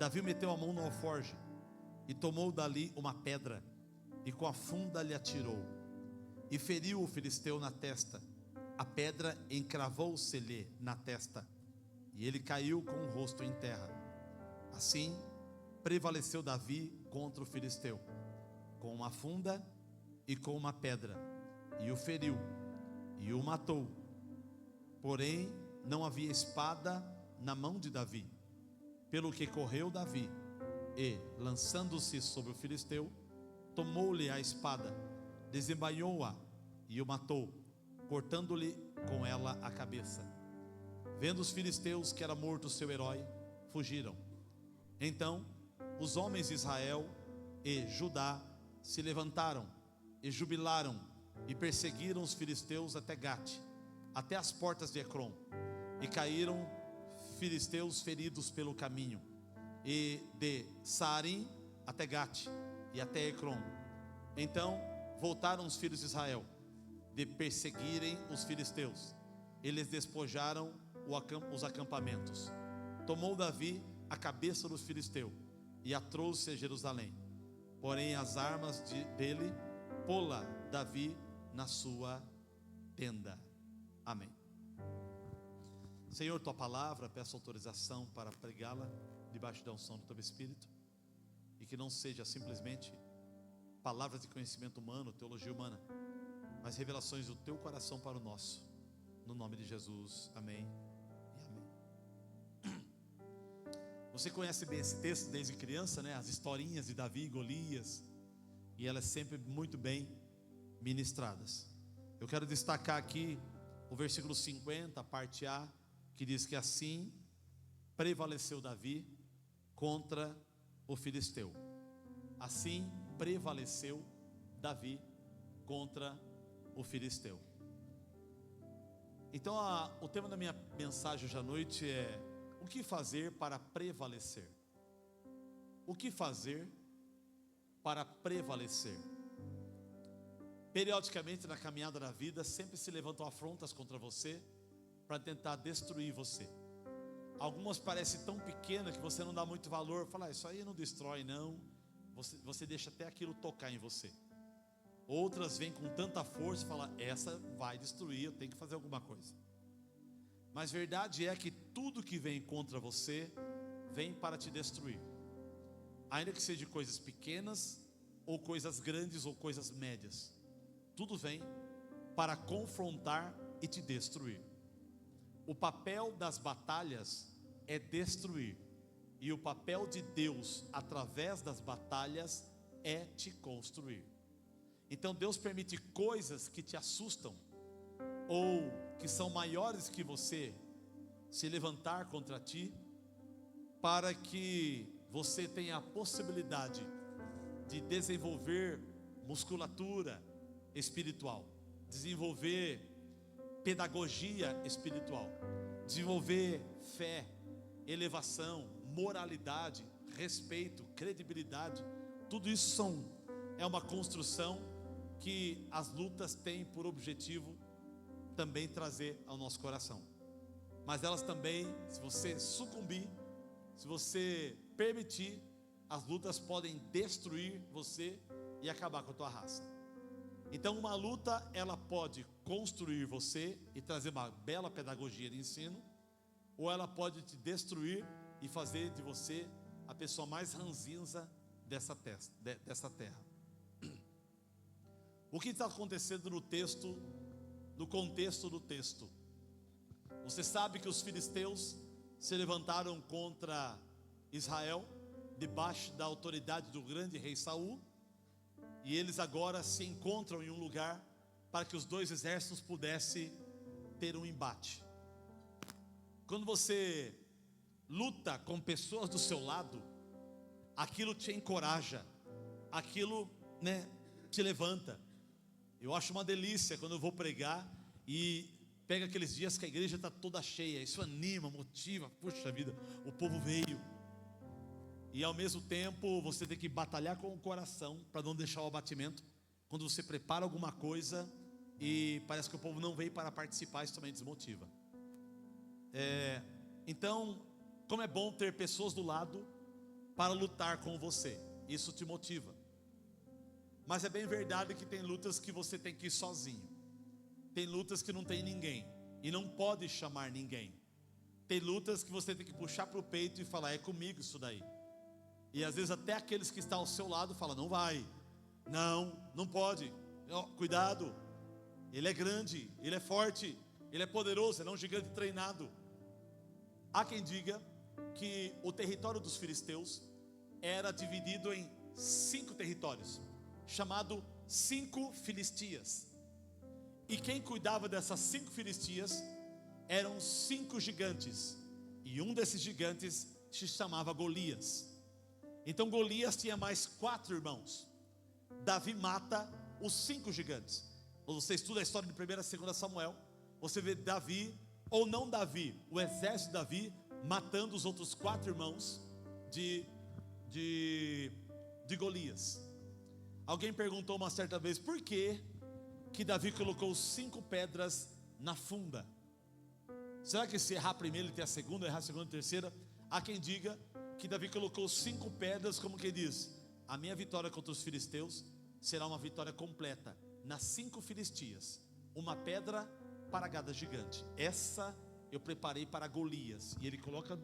Davi meteu a mão no alforje e tomou dali uma pedra e com a funda lhe atirou e feriu o filisteu na testa. A pedra encravou-se-lhe na testa e ele caiu com o rosto em terra. Assim prevaleceu Davi contra o filisteu com uma funda e com uma pedra, e o feriu e o matou. Porém não havia espada na mão de Davi, pelo que correu Davi e, lançando-se sobre o filisteu, tomou-lhe a espada, desembainhou-a e o matou, cortando-lhe com ela a cabeça. Vendo os filisteus que era morto o seu herói, fugiram. Então os homens de Israel e Judá se levantaram e jubilaram e perseguiram os filisteus até Gate, até as portas de Ecrom, e caíram filisteus feridos pelo caminho, e de Saarim até Gate e até Ecrom. Então voltaram os filhos de Israel de perseguirem os filisteus, eles despojaram os acampamentos. Tomou Davi a cabeça do filisteu e a trouxe a Jerusalém, porém as armas dele pô-la Davi na sua tenda. Amém. Senhor, tua palavra, peço autorização para pregá-la debaixo da unção do teu Espírito, e que não seja simplesmente palavras de conhecimento humano, teologia humana, mas revelações do teu coração para o nosso, no nome de Jesus, amém e amém. Você conhece bem esse texto desde criança, né? As historinhas de Davi e Golias, e elas sempre muito bem ministradas. Eu quero destacar aqui o versículo 50, parte A, que diz que assim prevaleceu Davi contra o filisteu. Assim prevaleceu Davi contra o filisteu. Então o tema da minha mensagem hoje à noite é: o que fazer para prevalecer? O que fazer para prevalecer? Periodicamente na caminhada da vida sempre se levantam afrontas contra você para tentar destruir você. Algumas parecem tão pequenas que você não dá muito valor. Fala, isso aí não destrói não. Você deixa até aquilo tocar em você. Outras vêm com tanta força e falam, essa vai destruir, eu tenho que fazer alguma coisa. Mas verdade é que tudo que vem contra você vem para te destruir. Ainda que seja coisas pequenas, ou coisas grandes, ou coisas médias, tudo vem para confrontar e te destruir. O papel das batalhas é destruir, e o papel de Deus através das batalhas é te construir. Então Deus permite coisas que te assustam, ou que são maiores que você, se levantar contra ti, para que você tenha a possibilidade de desenvolver musculatura espiritual, desenvolver pedagogia espiritual, desenvolver fé, elevação, moralidade, respeito, credibilidade. Tudo isso é uma construção que as lutas têm por objetivo também trazer ao nosso coração. Mas elas também, se você sucumbir, se você permitir, as lutas podem destruir você e acabar com a tua raça. Então uma luta, ela pode construir você e trazer uma bela pedagogia de ensino, ou ela pode te destruir e fazer de você a pessoa mais ranzinza dessa terra. O que está acontecendo no texto, no contexto do texto? Você sabe que os filisteus se levantaram contra Israel, debaixo da autoridade do grande rei Saul, e eles agora se encontram em um lugar para que os dois exércitos pudessem ter um embate. Quando você luta com pessoas do seu lado, aquilo te encoraja, aquilo, te levanta. Eu acho uma delícia quando eu vou pregar e pega aqueles dias que a igreja está toda cheia. Isso anima, motiva, puxa vida, o povo veio. E ao mesmo tempo você tem que batalhar com o coração para não deixar o abatimento. Quando você prepara alguma coisa e parece que o povo não veio para participar, isso também desmotiva. Então, como é bom ter pessoas do lado para lutar com você. Isso te motiva. Mas é bem verdade que tem lutas que você tem que ir sozinho. Tem lutas que não tem ninguém e não pode chamar ninguém. Tem lutas que você tem que puxar para o peito e falar: é comigo isso daí. E às vezes até aqueles que estão ao seu lado falam: não vai, não pode, cuidado, ele é grande, ele é forte, ele é poderoso, ele é um gigante treinado. Há quem diga que o território dos filisteus era dividido em 5 territórios, chamado 5 Filistias. E quem cuidava dessas 5 Filistias eram 5 gigantes, e um desses gigantes se chamava Golias. Então Golias tinha mais 4 irmãos. Davi mata os 5 gigantes. Quando você estuda a história de 1ª e 2ª Samuel, você vê Davi, ou não Davi, o exército de Davi matando os outros 4 irmãos de Golias. Alguém perguntou uma certa vez: por que Davi colocou 5 pedras na funda? Será que se errar primeiro ele tem a segunda, errar a segunda e a terceira? Há quem diga que Davi colocou 5 pedras, como que diz: a minha vitória contra os filisteus será uma vitória completa. Nas 5 Filistias, uma pedra para cada gigante. Essa eu preparei para Golias. E ele coloca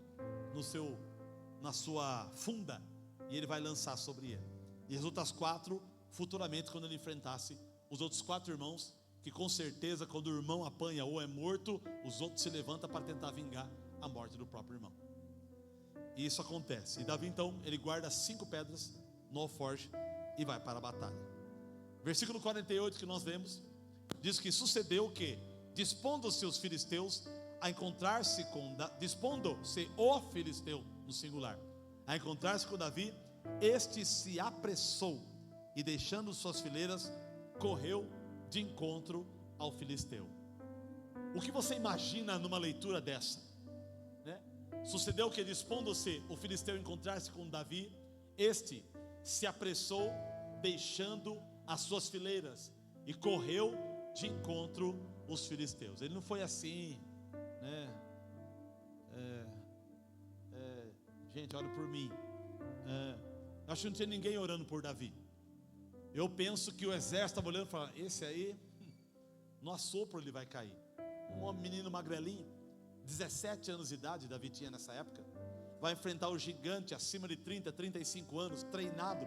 na sua funda, e ele vai lançar sobre ele. E as outras 4, futuramente, quando ele enfrentasse os outros 4 irmãos, que com certeza quando o irmão apanha ou é morto, os outros se levantam para tentar vingar a morte do próprio irmão. E isso acontece. E Davi então, ele guarda 5 pedras no alforje e vai para a batalha. Versículo 48 que nós lemos, diz que sucedeu que, dispondo-se os filisteus a encontrar-se dispondo-se o filisteu, no singular, a encontrar-se com Davi, este se apressou e, deixando suas fileiras, correu de encontro ao filisteu. O que você imagina numa leitura dessa, né? Sucedeu que, dispondo-se o filisteu a encontrar-se com Davi, este se apressou, deixando as suas fileiras, e correu de encontro aos filisteus. Ele não foi assim, né? Gente, ora por mim. Acho que não tinha ninguém orando por Davi. Eu penso que o exército estava olhando e falando: esse aí, no assopro ele vai cair. Um menino magrelinho, 17 anos de idade, Davi tinha nessa época, vai enfrentar o gigante acima de 30, 35 anos, treinado,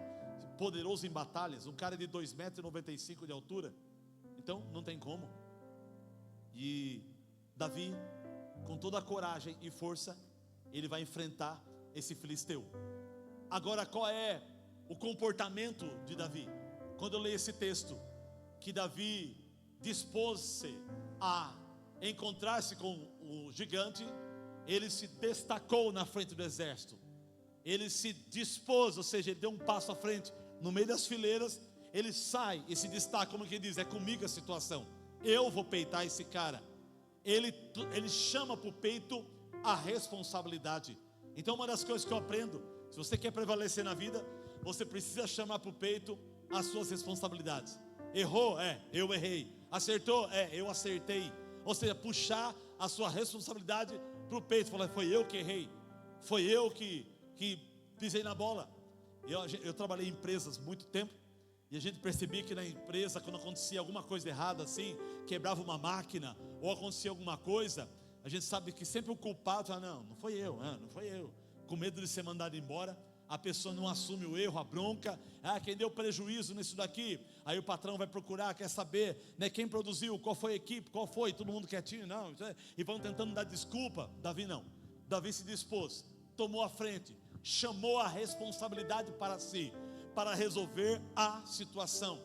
poderoso em batalhas, um cara de 2,95 m de altura. Então não tem como. E Davi, com toda a coragem e força, ele vai enfrentar esse filisteu. Agora, qual é o comportamento de Davi? Quando eu leio esse texto, que Davi dispôs-se a encontrar-se com o gigante, ele se destacou na frente do exército. Ele se dispôs, ou seja, ele deu um passo à frente, no meio das fileiras. Ele sai e se destaca, como que diz: é comigo a situação, eu vou peitar esse cara. Ele chama para o peito a responsabilidade. Então, uma das coisas que eu aprendo, se você quer prevalecer na vida, você precisa chamar para o peito as suas responsabilidades. Errou? Eu errei. Acertou? Eu acertei. Ou seja, puxar a sua responsabilidade para o peito, falar: foi eu que errei, foi eu que pisei na bola. Eu trabalhei em empresas muito tempo, e a gente percebia que na empresa, quando acontecia alguma coisa errada assim, quebrava uma máquina, ou acontecia alguma coisa, a gente sabe que sempre o culpado fala: não foi eu, com medo de ser mandado embora. A pessoa não assume o erro, a bronca. Quem deu prejuízo nisso daqui? Aí o patrão vai procurar, quer saber, né, quem produziu, qual foi a equipe, qual foi, todo mundo quietinho, não, e vão tentando dar desculpa. Davi não. Davi se dispôs, tomou a frente, chamou a responsabilidade para si, para resolver a situação.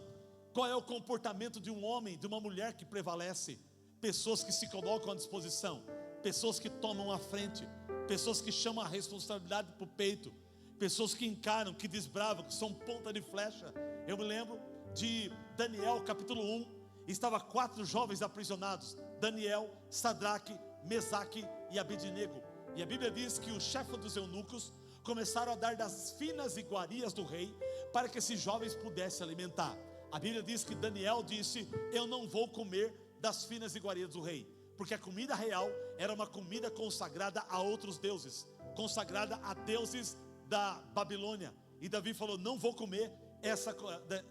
Qual é o comportamento de um homem, de uma mulher que prevalece? Pessoas que se colocam à disposição, pessoas que tomam a frente, pessoas que chamam a responsabilidade para o peito, pessoas que encaram, que desbravam, que são ponta de flecha. Eu me lembro de Daniel capítulo 1, estava 4 jovens aprisionados: Daniel, Sadraque, Mesaque e Abednego. E a Bíblia diz que o chefe dos eunucos começaram a dar das finas iguarias do rei, para que esses jovens pudessem alimentar. A Bíblia diz que Daniel disse: eu não vou comer das finas iguarias do rei, porque a comida real era uma comida consagrada a outros deuses, consagrada a deuses da Babilônia. E Davi falou: não vou comer essa.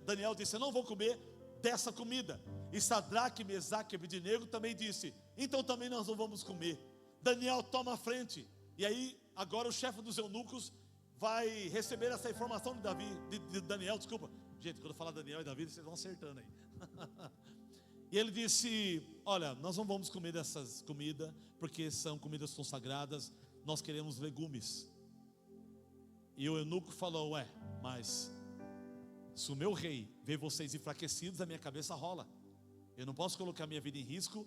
Daniel disse: eu não vou comer dessa comida. E Sadraque, Mesaque e Abednego também disse: então também nós não vamos comer. Daniel toma a frente. E aí agora o chefe dos eunucos vai receber essa informação de Davi, de Daniel, desculpa. Gente, quando eu falar Daniel e Davi, vocês vão acertando aí. E ele disse: olha, nós não vamos comer dessas comidas, porque são comidas consagradas, nós queremos legumes. E o eunuco falou: ué, mas se o meu rei vê vocês enfraquecidos, a minha cabeça rola. Eu não posso colocar minha vida em risco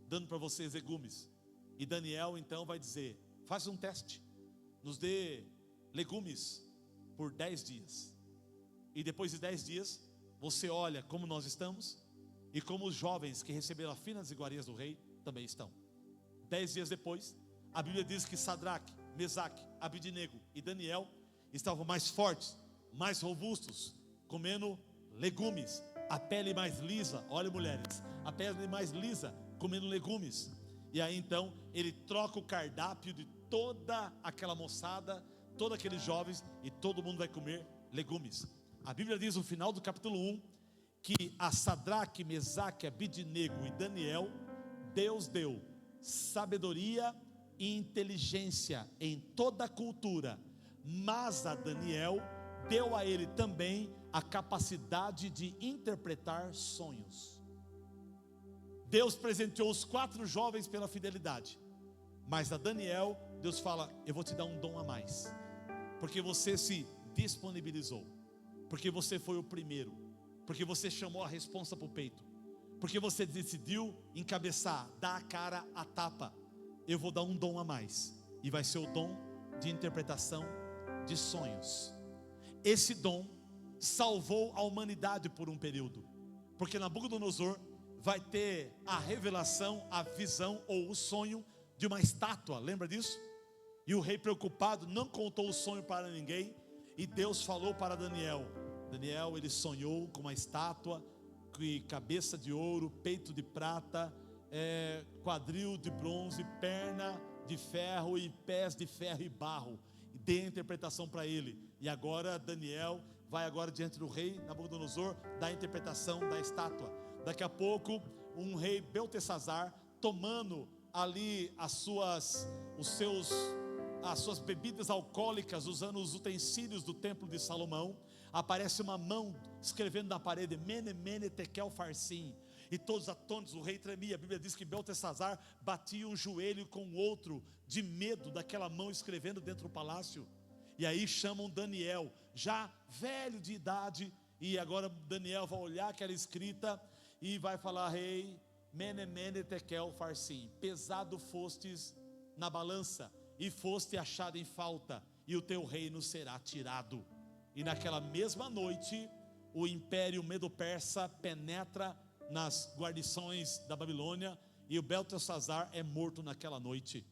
dando para vocês legumes. E Daniel então vai dizer: faz um teste, nos dê legumes por 10 dias. E depois de 10 dias, você olha como nós estamos e como os jovens que receberam as finas iguarias do rei também estão. 10 dias depois, a Bíblia diz que Sadraque, Mesaque, Abednego e Daniel estavam mais fortes, mais robustos, comendo legumes, a pele mais lisa. Olha, mulheres, a pele mais lisa, comendo legumes. E aí então ele troca o cardápio de toda aquela moçada, todos aqueles jovens, e todo mundo vai comer legumes. A Bíblia diz no final do capítulo 1 que a Sadraque, Mesaque, Abednego e Daniel, Deus deu sabedoria e inteligência em toda a cultura, mas a Daniel deu a ele também a capacidade de interpretar sonhos. Deus presenteou os 4 jovens pela fidelidade, mas a Daniel, Deus fala: eu vou te dar um dom a mais, porque você se disponibilizou, porque você foi o primeiro, porque você chamou a responsa para o peito, porque você decidiu encabeçar, dar a cara a tapa. Eu vou dar um dom a mais, e vai ser o dom de interpretação de sonhos. Esse dom salvou a humanidade por um período, porque Nabucodonosor vai ter a revelação, a visão ou o sonho de uma estátua, lembra disso? E o rei, preocupado, não contou o sonho para ninguém. E Deus falou para Daniel. Daniel, ele sonhou com uma estátua, cabeça de ouro, peito de prata, quadril de bronze, perna de ferro e pés de ferro e barro. E dê a interpretação para ele. E agora Daniel vai agora diante do rei Nabucodonosor, dar a interpretação da estátua. Daqui a pouco, um rei Beltesazar, tomando ali as suas bebidas alcoólicas, usando os utensílios do templo de Salomão, aparece uma mão escrevendo na parede: Mene, Mene, Tekel, Farsim. E todos atônitos, o rei tremia. A Bíblia diz que Beltesazar batia um joelho com o outro, de medo daquela mão escrevendo dentro do palácio. E aí chamam Daniel, já velho de idade, e agora Daniel vai olhar aquela escrita e vai falar: rei, Mene, Mene, Tekel, Farsim, pesado fostes na balança, e foste achado em falta, e o teu reino será tirado. E naquela mesma noite, o império medo-persa penetra nas guarnições da Babilônia, e o Beltesazar é morto naquela noite.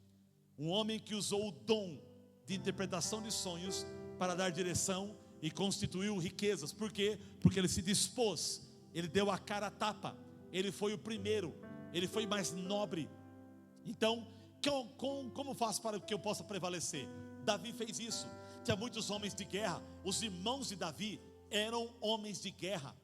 Um homem que usou o dom de interpretação de sonhos para dar direção e constituiu riquezas. Por quê? Porque ele se dispôs, ele deu a cara a tapa, ele foi o primeiro, ele foi mais nobre. Então, como faço para que eu possa prevalecer? Davi fez isso. Tinha muitos homens de guerra. Os irmãos de Davi eram homens de guerra.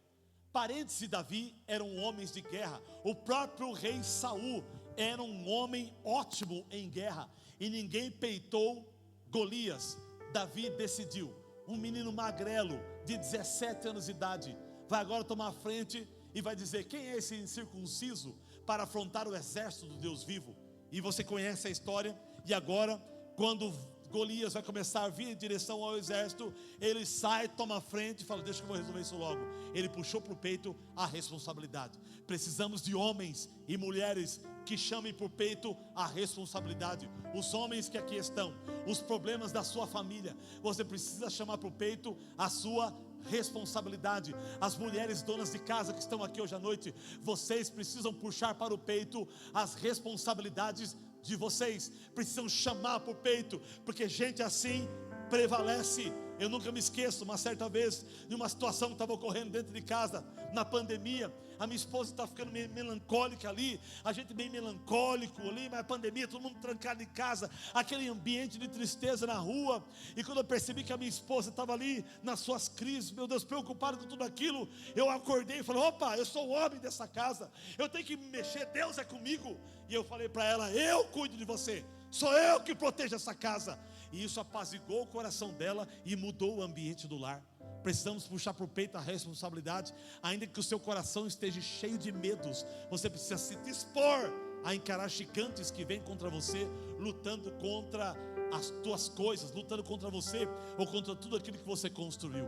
Parentes de Davi eram homens de guerra. O próprio rei Saul era um homem ótimo em guerra, e ninguém peitou Golias. Davi decidiu: um menino magrelo de 17 anos de idade vai agora tomar a frente e vai dizer: quem é esse incircunciso para afrontar o exército do Deus vivo? E você conhece a história. E agora, quando Golias vai começar a vir em direção ao exército, ele sai, toma a frente e fala: deixa que eu vou resolver isso logo. Ele puxou para o peito a responsabilidade. Precisamos de homens e mulheres que chamem por peito a responsabilidade. Os homens que aqui estão, os problemas da sua família, você precisa chamar para o peito a sua responsabilidade. As mulheres donas de casa que estão aqui hoje à noite, vocês precisam puxar para o peito as responsabilidades de vocês. Precisam chamar para o peito, porque gente assim prevalece. Eu nunca me esqueço, uma certa vez, em uma situação que estava ocorrendo dentro de casa, na pandemia, a minha esposa estava ficando meio melancólica ali, a gente bem melancólico ali, mas a pandemia, todo mundo trancado em casa, aquele ambiente de tristeza na rua, e quando eu percebi que a minha esposa estava ali, nas suas crises, meu Deus, preocupada com tudo aquilo, eu acordei e falei, opa, eu sou o homem dessa casa, eu tenho que me mexer, Deus é comigo, e eu falei para ela, eu cuido de você, sou eu que protejo essa casa. E isso apaziguou o coração dela e mudou o ambiente do lar. Precisamos puxar para o peito a responsabilidade. Ainda que o seu coração esteja cheio de medos, você precisa se dispor a encarar gigantes que vêm contra você, lutando contra as tuas coisas, lutando contra você ou contra tudo aquilo que você construiu.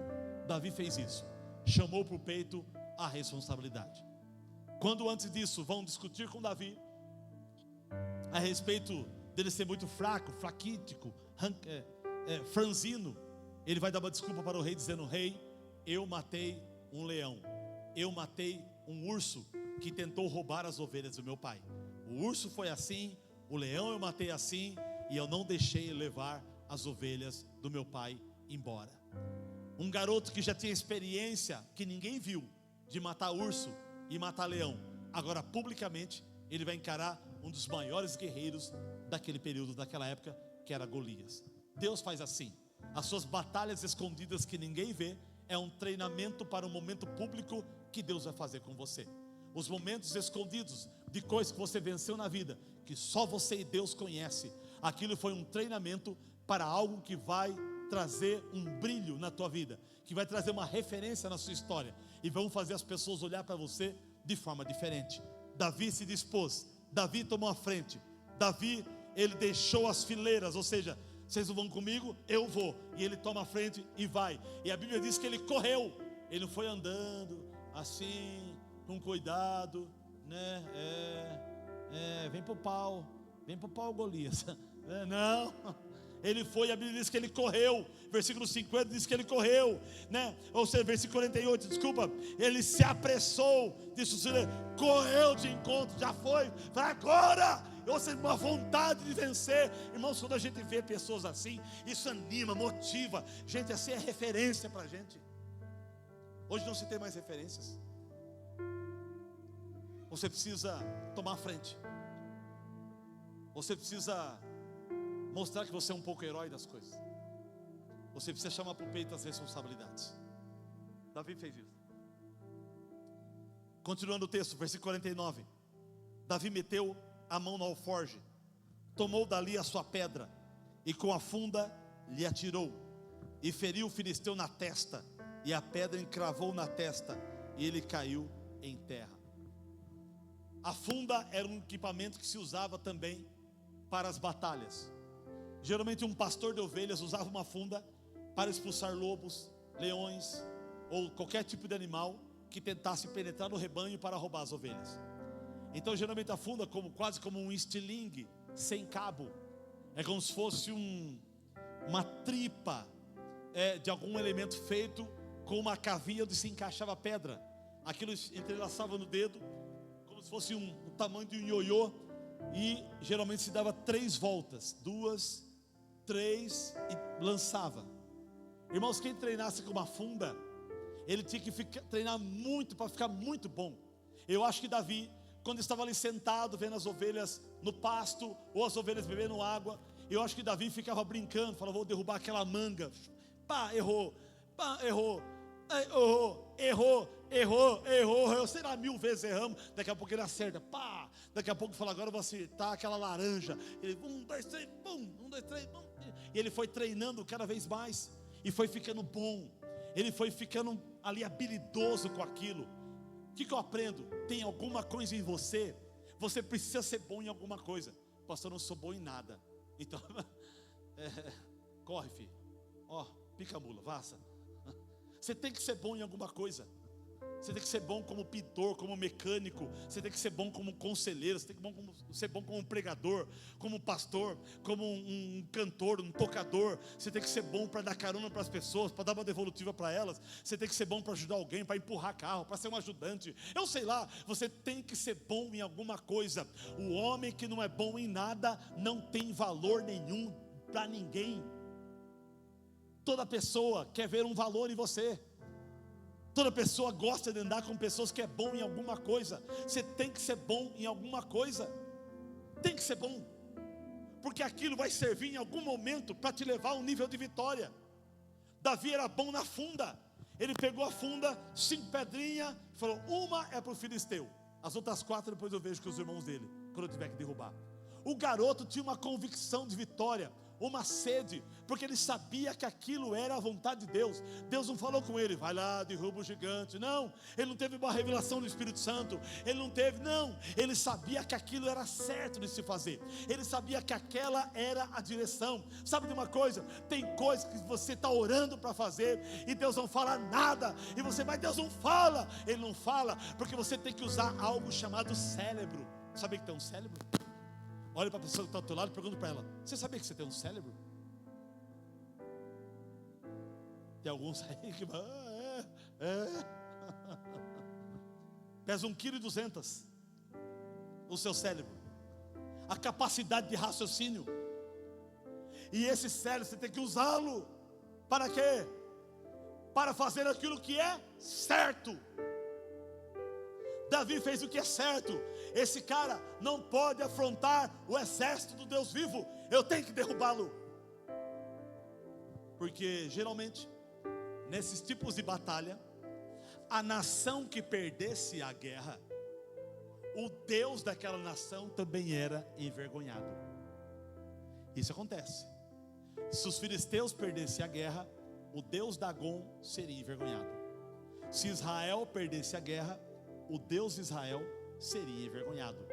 Davi fez isso, chamou para o peito a responsabilidade. Quando antes disso vão discutir com Davi a respeito dele ser muito fraco, fraquítico, franzino, ele vai dar uma desculpa para o rei, dizendo: rei, eu matei um leão, eu matei um urso que tentou roubar as ovelhas do meu pai. O urso foi assim, o leão eu matei assim, e eu não deixei ele levar as ovelhas do meu pai embora. Um garoto que já tinha experiência, que ninguém viu, de matar urso e matar leão, agora publicamente ele vai encarar um dos maiores guerreiros daquele período, daquela época, que era Golias. Deus faz assim, as suas batalhas escondidas que ninguém vê, é um treinamento para um momento público que Deus vai fazer com você. Os momentos escondidos de coisas que você venceu na vida, que só você e Deus conhece, aquilo foi um treinamento para algo que vai trazer um brilho na tua vida, que vai trazer uma referência na sua história, e vão fazer as pessoas olhar para você de forma diferente. Davi se dispôs, Davi tomou a frente, Davi, ele deixou as fileiras, ou seja, vocês não vão comigo, eu vou, e ele toma a frente e vai, e a Bíblia diz que ele correu, ele não foi andando assim, com cuidado, né, vem pro pau Golias, não, ele foi, a Bíblia diz que ele correu, versículo 50 diz que ele correu, né? Ou seja, versículo 48, desculpa, ele se apressou, disse, correu de encontro, já foi agora, ou seja, uma vontade de vencer. Irmãos, quando a gente vê pessoas assim, isso anima, motiva, gente assim é referência para a gente. Hoje não se tem mais referências, você precisa tomar a frente, você precisa mostrar que você é um pouco herói das coisas, você precisa chamar para o peito as responsabilidades. Davi fez isso. Continuando o texto, versículo 49, Davi meteu a mão no alforje, tomou dali a sua pedra, e com a funda lhe atirou, e feriu o filisteu na testa, e a pedra encravou na testa, e ele caiu em terra. A funda era um equipamento que se usava também para as batalhas. Geralmente um pastor de ovelhas usava uma funda para expulsar lobos, leões, ou qualquer tipo de animal que tentasse penetrar no rebanho para roubar as ovelhas. Então geralmente a funda quase como um estilingue sem cabo, é como se fosse uma tripa de algum elemento feito com uma cavinha onde se encaixava a pedra. Aquilo entrelaçava no dedo, como se fosse o tamanho de um ioiô, e geralmente se dava 3 voltas, 2, 3 e lançava. Irmãos, quem treinasse com uma funda, ele tinha que treinar muito para ficar muito bom. Eu acho que Davi, quando estava ali sentado vendo as ovelhas no pasto, ou as ovelhas bebendo água, eu acho que Davi ficava brincando, falava, vou derrubar aquela manga, pá, errou, sei lá, 1000 vezes erramos, daqui a pouco ele acerta, pá, daqui a pouco fala, agora eu vou acertar aquela laranja, ele, 1, 2, 3, pum, 1, 2, 3, pum, e ele foi treinando cada vez mais, e foi ficando bom, ele foi ficando ali habilidoso com aquilo. O que eu aprendo? Tem alguma coisa em você, você precisa ser bom em alguma coisa. Pastor, eu não sou bom em nada. Então, corre, filho, pica a mula, vaza. Você tem que ser bom em alguma coisa. Você tem que ser bom como pintor, como mecânico. Você tem que ser bom como conselheiro. Você tem que ser bom como pregador, como pastor, como um cantor, um tocador. Você tem que ser bom para dar carona para as pessoas, para dar uma devolutiva para elas. Você tem que ser bom para ajudar alguém, para empurrar carro, para ser um ajudante. Eu sei lá, você tem que ser bom em alguma coisa. O homem que não é bom em nada não tem valor nenhum para ninguém. Toda pessoa quer ver um valor em você. Toda pessoa gosta de andar com pessoas que é bom em alguma coisa. Você tem que ser bom em alguma coisa. Tem que ser bom. Porque aquilo vai servir em algum momento para te levar a um nível de vitória. Davi era bom na funda. Ele pegou a funda, 5 pedrinhas, falou: uma é para o filisteu, as outras 4 depois eu vejo com os irmãos dele, quando eu tiver que derrubar. O garoto tinha uma convicção de vitória, uma sede, porque ele sabia que aquilo era a vontade de Deus. Deus não falou com ele: vai lá, derruba o gigante. Não, ele não teve uma revelação do Espírito Santo. Ele não teve, não. Ele sabia que aquilo era certo de se fazer. Ele sabia que aquela era a direção. Sabe de uma coisa? Tem coisas que você está orando para fazer e Deus não fala nada. E você vai: Deus não fala. Ele não fala porque você tem que usar algo chamado cérebro. Sabe que tem um cérebro? Olha para a pessoa que está do teu lado e pergunta para ela: você sabia que você tem um cérebro? Tem alguns aí que pesa 1,2 kg o seu cérebro, a capacidade de raciocínio. E esse cérebro você tem que usá-lo para quê? Para fazer aquilo que é certo. Davi fez o que é certo. Esse cara não pode afrontar o exército do Deus vivo. Eu tenho que derrubá-lo. Porque geralmente, nesses tipos de batalha, a nação que perdesse a guerra, o Deus daquela nação também era envergonhado. Isso acontece. Se os filisteus perdessem a guerra, o Deus Dagon seria envergonhado. Se Israel perdesse a guerra, o Deus de Israel seria envergonhado.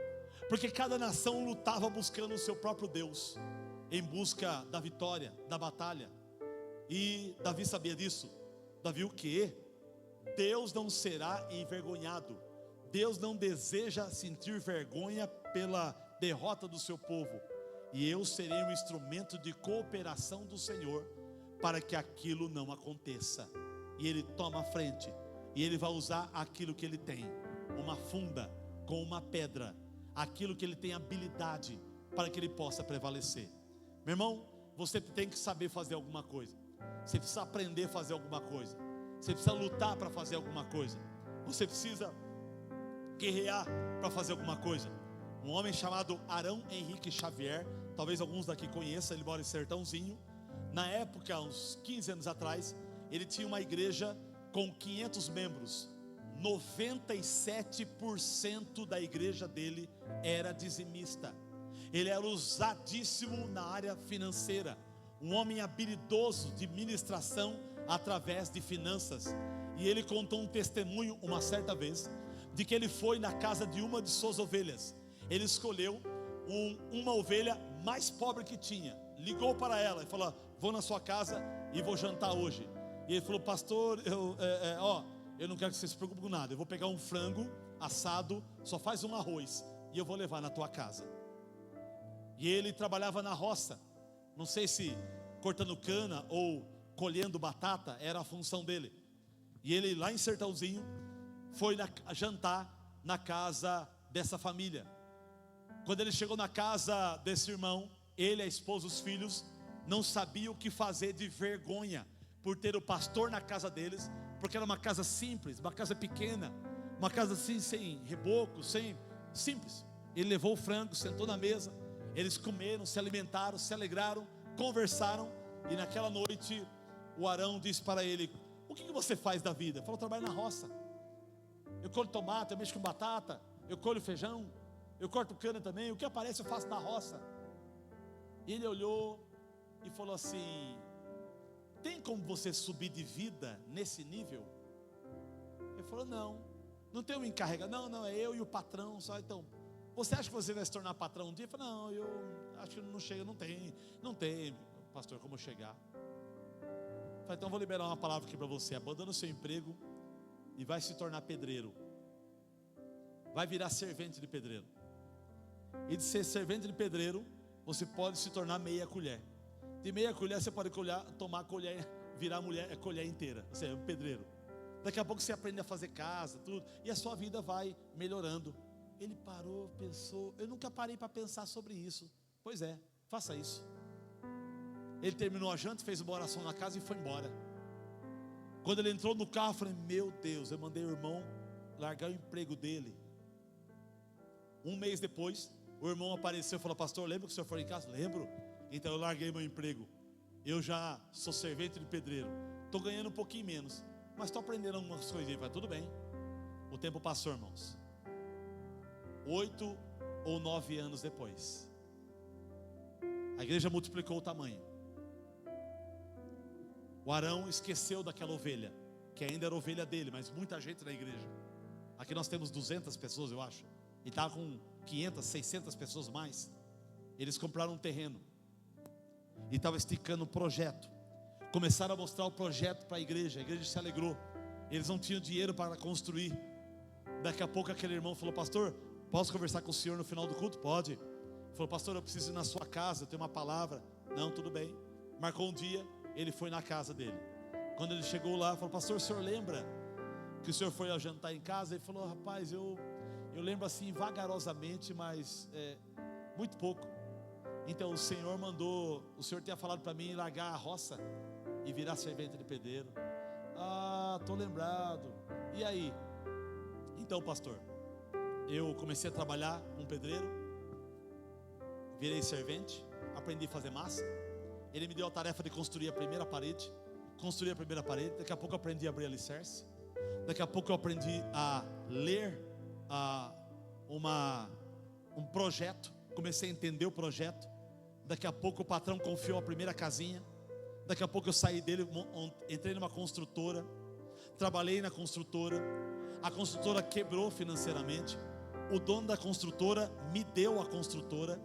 Porque cada nação lutava buscando o seu próprio Deus, em busca da vitória, da batalha. E Davi sabia disso. Davi o quê? Deus não será envergonhado. Deus não deseja sentir vergonha pela derrota do seu povo. E eu serei um instrumento de cooperação do Senhor para que aquilo não aconteça. E ele toma a frente. E ele vai usar aquilo que ele tem, uma funda com uma pedra, aquilo que ele tem habilidade, para que ele possa prevalecer. Meu irmão, você tem que saber fazer alguma coisa. Você precisa aprender a fazer alguma coisa. Você precisa lutar para fazer alguma coisa. Você precisa guerrear para fazer alguma coisa. Um homem chamado Arão Henrique Xavier, talvez alguns daqui conheçam, ele mora em Sertãozinho. Na época, uns 15 anos atrás, ele tinha uma igreja com 500 membros. 97% da igreja dele era dizimista. Ele era usadíssimo na área financeira, um homem habilidoso de ministração através de finanças. E ele contou um testemunho uma certa vez, de que ele foi na casa de uma de suas ovelhas. Ele escolheu uma ovelha mais pobre que tinha, ligou para ela e falou: vou na sua casa e vou jantar hoje. E ele falou: pastor, eu não quero que você se preocupe com nada. Eu vou pegar um frango assado, só faz um arroz, e eu vou levar na tua casa. E ele trabalhava na roça. Não sei se cortando cana ou colhendo batata era a função dele. E ele lá em Sertãozinho foi jantar na casa dessa família. Quando ele chegou na casa desse irmão, ele, a esposa, os filhos não sabiam o que fazer de vergonha por ter o pastor na casa deles, porque era uma casa simples, uma casa pequena, uma casa assim, sem reboco, simples. Ele levou o frango, sentou na mesa, eles comeram, se alimentaram, se alegraram, conversaram. E naquela noite o Arão disse para ele: o que você faz da vida? Ele falou: eu trabalho na roça, eu colho tomate, eu mexo com batata, eu colho feijão, eu corto cana também, o que aparece eu faço na roça. E ele olhou e falou assim: tem como você subir de vida nesse nível? Ele falou: não tem um encarregado. Não, é eu e o patrão só. Então, você acha que você vai se tornar patrão um dia? Eu falei: não, eu acho que não chega, não tem, pastor, como chegar. Eu falei: então vou liberar uma palavra aqui para você. Abandona o seu emprego e vai se tornar pedreiro. Vai virar servente de pedreiro. E de ser servente de pedreiro, você pode se tornar meia colher. De meia colher você pode tomar colher, virar colher inteira. Você é um pedreiro. Daqui a pouco você aprende a fazer casa, tudo, e a sua vida vai melhorando. Ele parou, pensou: eu nunca parei para pensar sobre isso. Pois é, faça isso. Ele terminou a janta, fez uma oração na casa e foi embora. Quando ele entrou no carro, eu falei: meu Deus, eu mandei o irmão largar o emprego dele. Um mês depois, o irmão apareceu e falou: pastor, lembra que o senhor foi em casa? Lembro. Então eu larguei meu emprego. Eu já sou servente de pedreiro. Estou ganhando um pouquinho menos, mas estou aprendendo algumas coisinhas. Vai tudo bem. O tempo passou, irmãos. 8 ou 9 anos depois, a igreja multiplicou o tamanho. O Arão esqueceu daquela ovelha, que ainda era ovelha dele, mas muita gente na igreja. Aqui nós temos 200 pessoas, eu acho. E estava com 500, 600 pessoas mais. Eles compraram um terreno e estavam esticando um projeto. Começaram a mostrar o projeto para a igreja se alegrou. Eles não tinham dinheiro para construir. Daqui a pouco aquele irmão falou: pastor, posso conversar com o senhor no final do culto? Pode. Falou: pastor, eu preciso ir na sua casa, eu tenho uma palavra. Não, tudo bem. Marcou um dia, ele foi na casa dele. Quando ele chegou lá, falou: pastor, o senhor lembra que o senhor foi ao jantar em casa? Ele falou: rapaz, eu lembro assim vagarosamente, mas muito pouco. Então o senhor mandou, o senhor tinha falado para mim largar a roça e virar servente de pedreiro. Ah, estou lembrado. E aí? Então, pastor, eu comecei a trabalhar com pedreiro, virei servente, aprendi a fazer massa. Ele me deu a tarefa de construir a primeira parede. Construí a primeira parede. Daqui a pouco eu aprendi a abrir alicerce. Daqui a pouco eu aprendi a ler um projeto. Comecei a entender o projeto. Daqui a pouco o patrão confiou a primeira casinha. Daqui a pouco eu saí dele, entrei numa construtora. Trabalhei na construtora. A construtora quebrou financeiramente. O dono da construtora me deu a construtora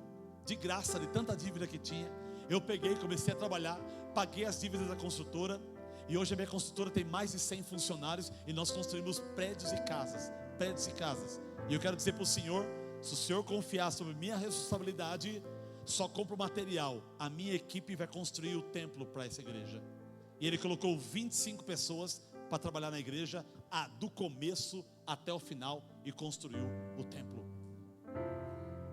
de graça, de tanta dívida que tinha. Eu peguei, comecei a trabalhar, paguei as dívidas da construtora. E hoje a minha construtora tem mais de 100 funcionários. E nós construímos prédios e casas. E eu quero dizer para o senhor: se o senhor confiar sobre minha responsabilidade, só compra o material. A minha equipe vai construir o templo para essa igreja. E ele colocou 25 pessoas para trabalhar na igreja, do começo até o final, e construiu o templo.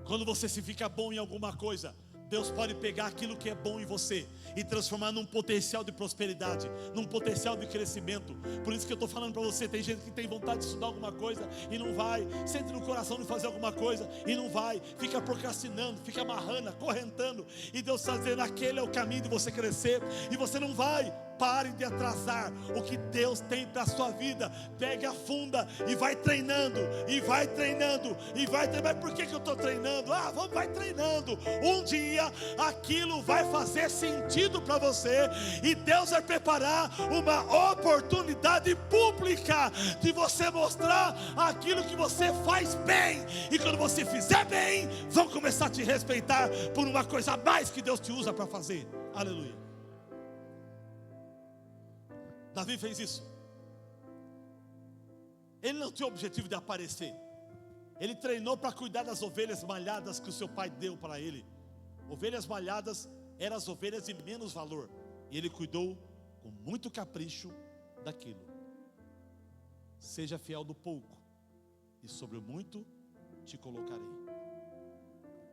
Quando você se fica bom em alguma coisa, Deus pode pegar aquilo que é bom em você e transformar num potencial de prosperidade, num potencial de crescimento. Por isso que eu estou falando para você: tem gente que tem vontade de estudar alguma coisa e não vai, sente no coração de fazer alguma coisa e não vai, fica procrastinando, fica amarrando, acorrentando, e Deus está dizendo: aquele é o caminho de você crescer, e você não vai. Pare de atrasar o que Deus tem para a sua vida. Pegue a funda e vai treinando, e vai treinando, e vai treinando. Mas por que eu estou treinando? Vai treinando. Um dia aquilo vai fazer sentido para você, e Deus vai preparar uma oportunidade pública de você mostrar aquilo que você faz bem. E quando você fizer bem, vão começar a te respeitar por uma coisa a mais que Deus te usa para fazer. Aleluia. Davi fez isso. Ele não tinha o objetivo de aparecer. Ele treinou para cuidar das ovelhas malhadas que o seu pai deu para ele. Ovelhas malhadas eram as ovelhas de menos valor, e ele cuidou com muito capricho daquilo. Seja fiel do pouco, e sobre o muito te colocarei.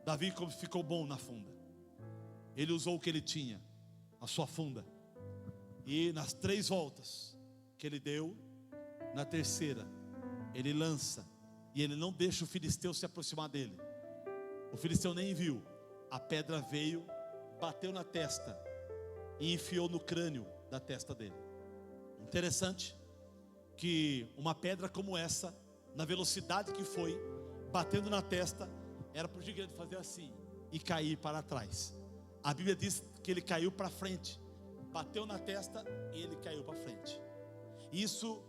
Davi ficou bom na funda. Ele usou o que ele tinha, a sua funda. E nas 3 voltas que ele deu, na terceira, ele lança, e ele não deixa o filisteu se aproximar dele. O filisteu nem viu. A pedra veio, bateu na testa e enfiou no crânio da testa dele. Interessante que uma pedra como essa, na velocidade que foi, batendo na testa, era para o gigante fazer assim e cair para trás. A Bíblia diz que ele caiu para frente. Bateu na testa e ele caiu para frente. Isso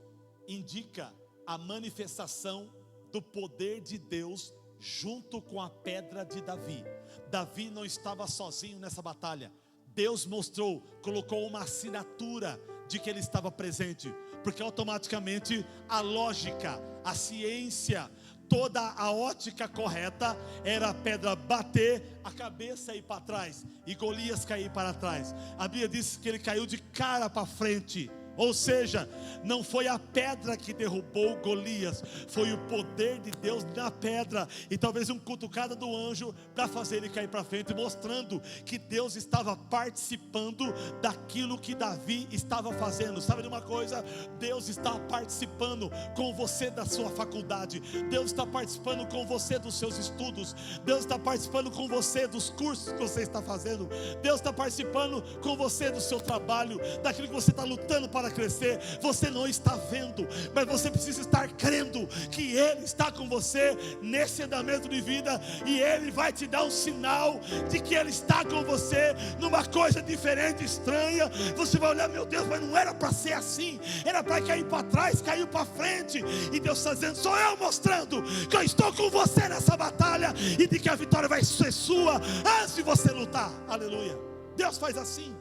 indica a manifestação do poder de Deus junto com a pedra de Davi. Davi não estava sozinho nessa batalha. Deus mostrou, colocou uma assinatura de que ele estava presente, porque automaticamente a lógica, a ciência, toda a ótica correta era a pedra bater a cabeça e ir para trás, e Golias cair para trás. A Bíblia diz que ele caiu de cara para frente, Ou seja, não foi a pedra que derrubou Golias, foi o poder de Deus na pedra, e talvez uma cutucada do anjo para fazer ele cair para frente, mostrando que Deus estava participando daquilo que Davi estava fazendo. Sabe de uma coisa? Deus está participando com você da sua faculdade, Deus está participando com você dos seus estudos, Deus está participando com você dos cursos que você está fazendo, Deus está participando com você do seu trabalho, daquilo que você está lutando para crescer. Você não está vendo, mas você precisa estar crendo que Ele está com você nesse andamento de vida, e Ele vai te dar um sinal de que Ele está com você numa coisa diferente, estranha. Você vai olhar, meu Deus, mas não era para ser assim, era para cair para trás, caiu para frente. E Deus está dizendo: sou eu mostrando que eu estou com você nessa batalha, e de que a vitória vai ser sua antes de você lutar. Aleluia. Deus faz assim.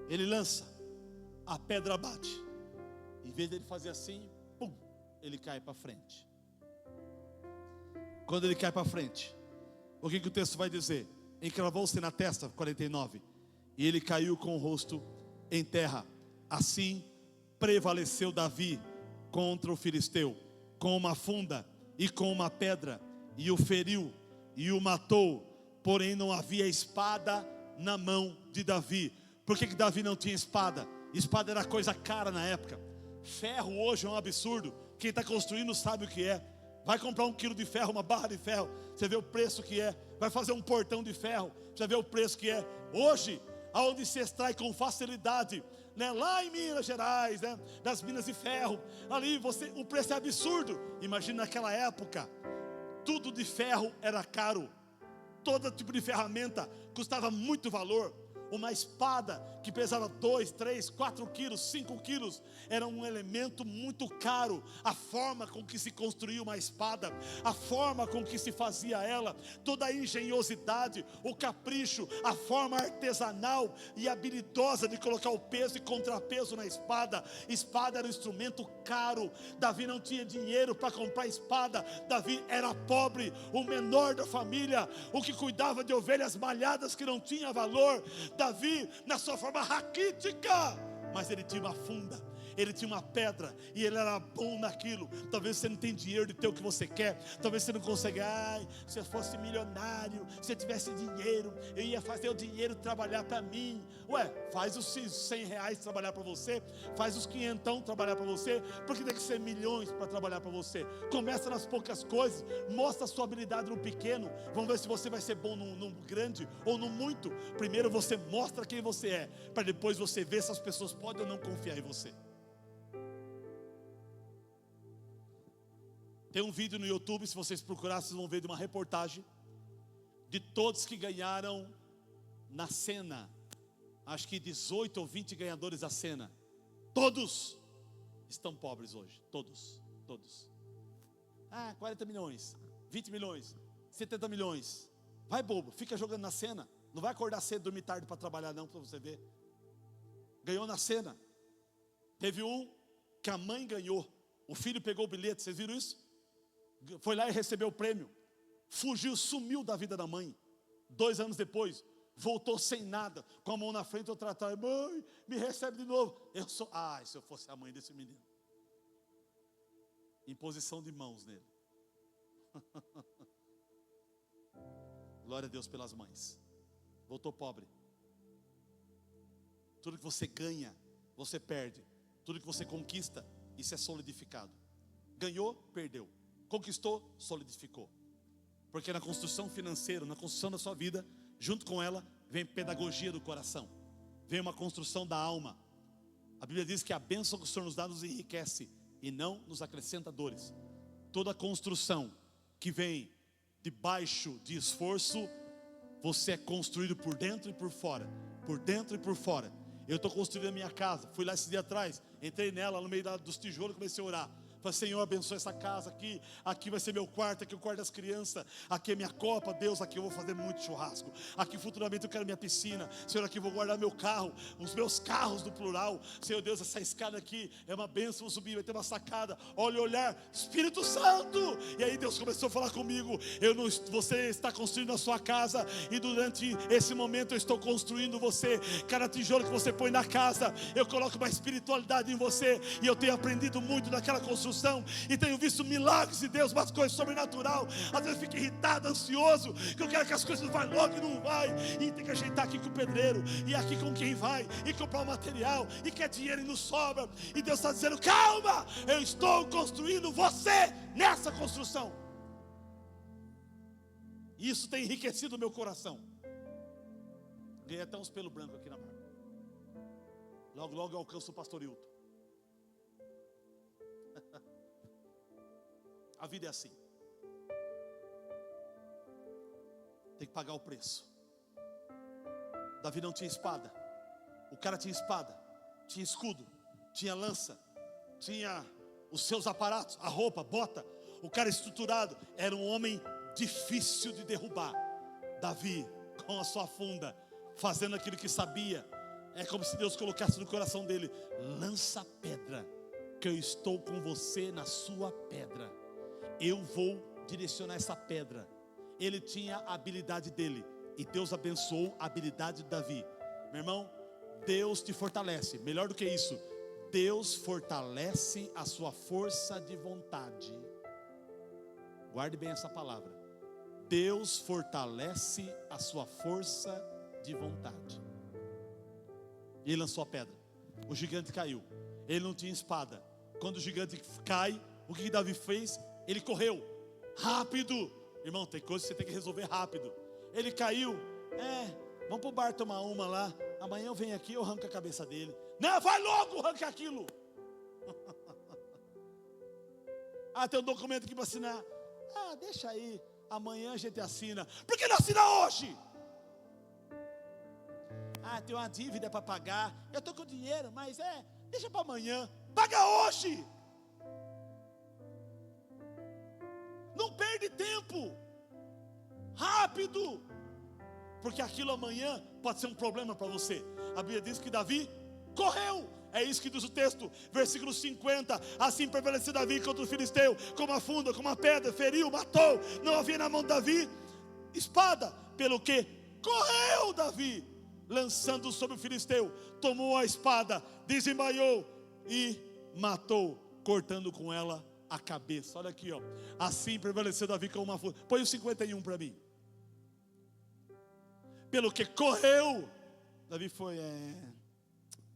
Ele lança, a pedra bate. Em vez dele fazer assim, pum, ele cai para frente. Quando ele cai para frente, o que o texto vai dizer? Encravou-se na testa, 49, e ele caiu com o rosto em terra. Assim prevaleceu Davi contra o filisteu, com uma funda e com uma pedra, e o feriu e o matou. Porém não havia espada na mão de Davi. Por que Davi não tinha espada? Espada era coisa cara na época. Ferro hoje é um absurdo. Quem está construindo sabe o que é. Vai comprar 1 quilo de ferro, uma barra de ferro, você vê o preço que é. Vai fazer um portão de ferro, você vê o preço que é. Hoje, aonde se extrai com facilidade, né, lá em Minas Gerais, né, das minas de ferro, ali o preço é absurdo. Imagina naquela época, tudo de ferro era caro. Todo tipo de ferramenta custava muito valor. Uma espada que pesava 2, 3, 4 quilos, 5 quilos, era um elemento muito caro. A forma com que se construía uma espada, a forma com que se fazia ela, toda a engenhosidade, o capricho, a forma artesanal e habilidosa de colocar o peso e contrapeso na espada. Espada era um instrumento caro. Davi não tinha dinheiro para comprar espada. Davi era pobre, o menor da família, o que cuidava de ovelhas malhadas que não tinha valor. Davi, na sua forma raquítica, mas ele tinha uma funda, ele tinha uma pedra, e ele era bom naquilo. Talvez você não tenha dinheiro de ter o que você quer, talvez você não consegue. Se eu fosse milionário, se eu tivesse dinheiro, eu ia fazer o dinheiro trabalhar para mim. Faz os 100 reais trabalhar para você, faz os 500 trabalhar para você, porque tem que ser milhões para trabalhar para você. Começa nas poucas coisas, mostra a sua habilidade no pequeno. Vamos ver se você vai ser bom no grande ou no muito. Primeiro você mostra quem você é, para depois você ver se as pessoas podem ou não confiar em você. Tem um vídeo no YouTube, se vocês procurarem, vocês vão ver de uma reportagem de todos que ganharam na cena. Acho que 18 ou 20 ganhadores da cena. Todos estão pobres hoje. Todos. 40 milhões, 20 milhões, 70 milhões. Vai, bobo, fica jogando na cena. Não vai acordar cedo, dormir tarde para trabalhar não, para você ver. Ganhou na cena. Teve um que a mãe ganhou, o filho pegou o bilhete, vocês viram isso? Foi lá e recebeu o prêmio, fugiu, sumiu da vida da mãe. 2 anos depois, voltou sem nada, com a mão na frente, outra atrás. Mãe, me recebe de novo. Se eu fosse a mãe desse menino. Imposição de mãos nele. Glória a Deus pelas mães. Voltou pobre. Tudo que você ganha, você perde. Tudo que você conquista, isso é solidificado. Ganhou, perdeu. Conquistou, solidificou. Porque na construção financeira, na construção da sua vida, junto com ela, vem pedagogia do coração. Vem uma construção da alma. A Bíblia diz que a bênção que o Senhor nos dá nos enriquece e não nos acrescenta dores. Toda construção que vem debaixo de esforço, você é construído por dentro e por fora. Por dentro e por fora. Eu estou construindo a minha casa. Fui lá esse dia atrás, entrei nela no meio dos tijolos e comecei a orar. Fala, Senhor, abençoa essa casa aqui. Aqui vai ser meu quarto, aqui é o quarto das crianças. Aqui é minha copa, Deus, aqui eu vou fazer muito churrasco. Aqui futuramente eu quero minha piscina. Senhor, aqui eu vou guardar meu carro, os meus carros no plural. Senhor Deus, essa escada aqui é uma bênção, vou subir, vai ter uma sacada. Olha o olhar, Espírito Santo. E aí Deus começou a falar comigo. Você está construindo a sua casa, e durante esse momento eu estou construindo você. Cada tijolo que você põe na casa, eu coloco uma espiritualidade em você. E eu tenho aprendido muito naquela construção, e tenho visto milagres de Deus, umas coisas sobrenatural. Às vezes fico irritado, ansioso, que eu quero que as coisas vão logo e não vai, e tem que ajeitar aqui com o pedreiro, e aqui com quem vai, e comprar o material, e quer dinheiro e não sobra. E Deus está dizendo, calma, eu estou construindo você nessa construção. E isso tem enriquecido o meu coração. Ganhei até uns pelos brancos aqui na barba. Logo, logo eu alcanço o pastor Hilton. A vida é assim. Tem que pagar o preço. Davi não tinha espada. O cara tinha espada, tinha escudo, tinha lança, tinha os seus aparatos, a roupa, bota. O cara estruturado, era um homem difícil de derrubar. Davi, com a sua funda, fazendo aquilo que sabia. É como se Deus colocasse no coração dele: lança a pedra, que eu estou com você na sua pedra. Eu vou direcionar essa pedra. Ele tinha a habilidade dele, e Deus abençoou a habilidade de Davi. Meu irmão, Deus te fortalece. Melhor do que isso, Deus fortalece a sua força de vontade. Guarde bem essa palavra. Deus fortalece a sua força de vontade. E ele lançou a pedra. O gigante caiu. Ele não tinha espada. Quando o gigante cai, o que Davi fez? Ele correu rápido. Irmão, tem coisa que você tem que resolver rápido. Ele caiu. Vamos para o bar tomar uma lá. Amanhã eu venho aqui, eu arranco a cabeça dele. Não, vai logo, arranca aquilo. Tem um documento aqui para assinar. Deixa aí, amanhã a gente assina. Por que não assina hoje? Tem uma dívida para pagar. Eu estou com dinheiro, mas deixa para amanhã. Paga hoje. Não perde tempo. Rápido. Porque aquilo amanhã pode ser um problema para você. A Bíblia diz que Davi correu. É isso que diz o texto, versículo 50. Assim prevaleceu Davi contra o filisteu, com uma funda, com uma pedra, feriu, matou. Não havia na mão de Davi espada, pelo que correu Davi, lançando sobre o filisteu, tomou a espada, desembainhou e matou, cortando com ela a cabeça. Olha aqui, ó. Assim prevaleceu Davi com uma funda. Põe o 51 para mim. Pelo que correu, Davi foi,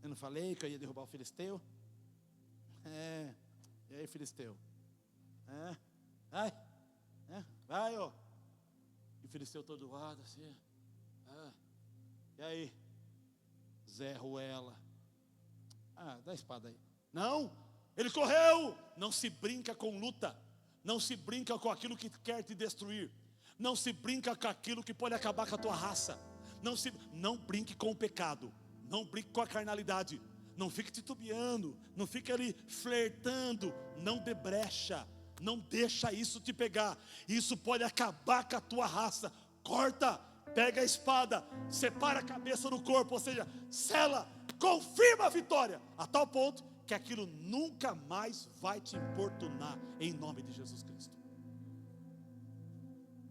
eu não falei que eu ia derrubar o filisteu? E aí, filisteu? Vai, ó. E o filisteu todo lado assim. E aí? Zé Ruela. Dá a espada aí. Não, ele correu. Não se brinca com luta. Não se brinca com aquilo que quer te destruir. Não se brinca com aquilo que pode acabar com a tua raça. Não brinque com o pecado. Não brinque com a carnalidade. Não fique titubeando. Não fique ali flertando. Não dê brecha. Não deixa isso te pegar. Isso pode acabar com a tua raça. Corta, pega a espada, separa a cabeça do corpo, ou seja, sela, confirma a vitória, a tal ponto que aquilo nunca mais vai te importunar, em nome de Jesus Cristo.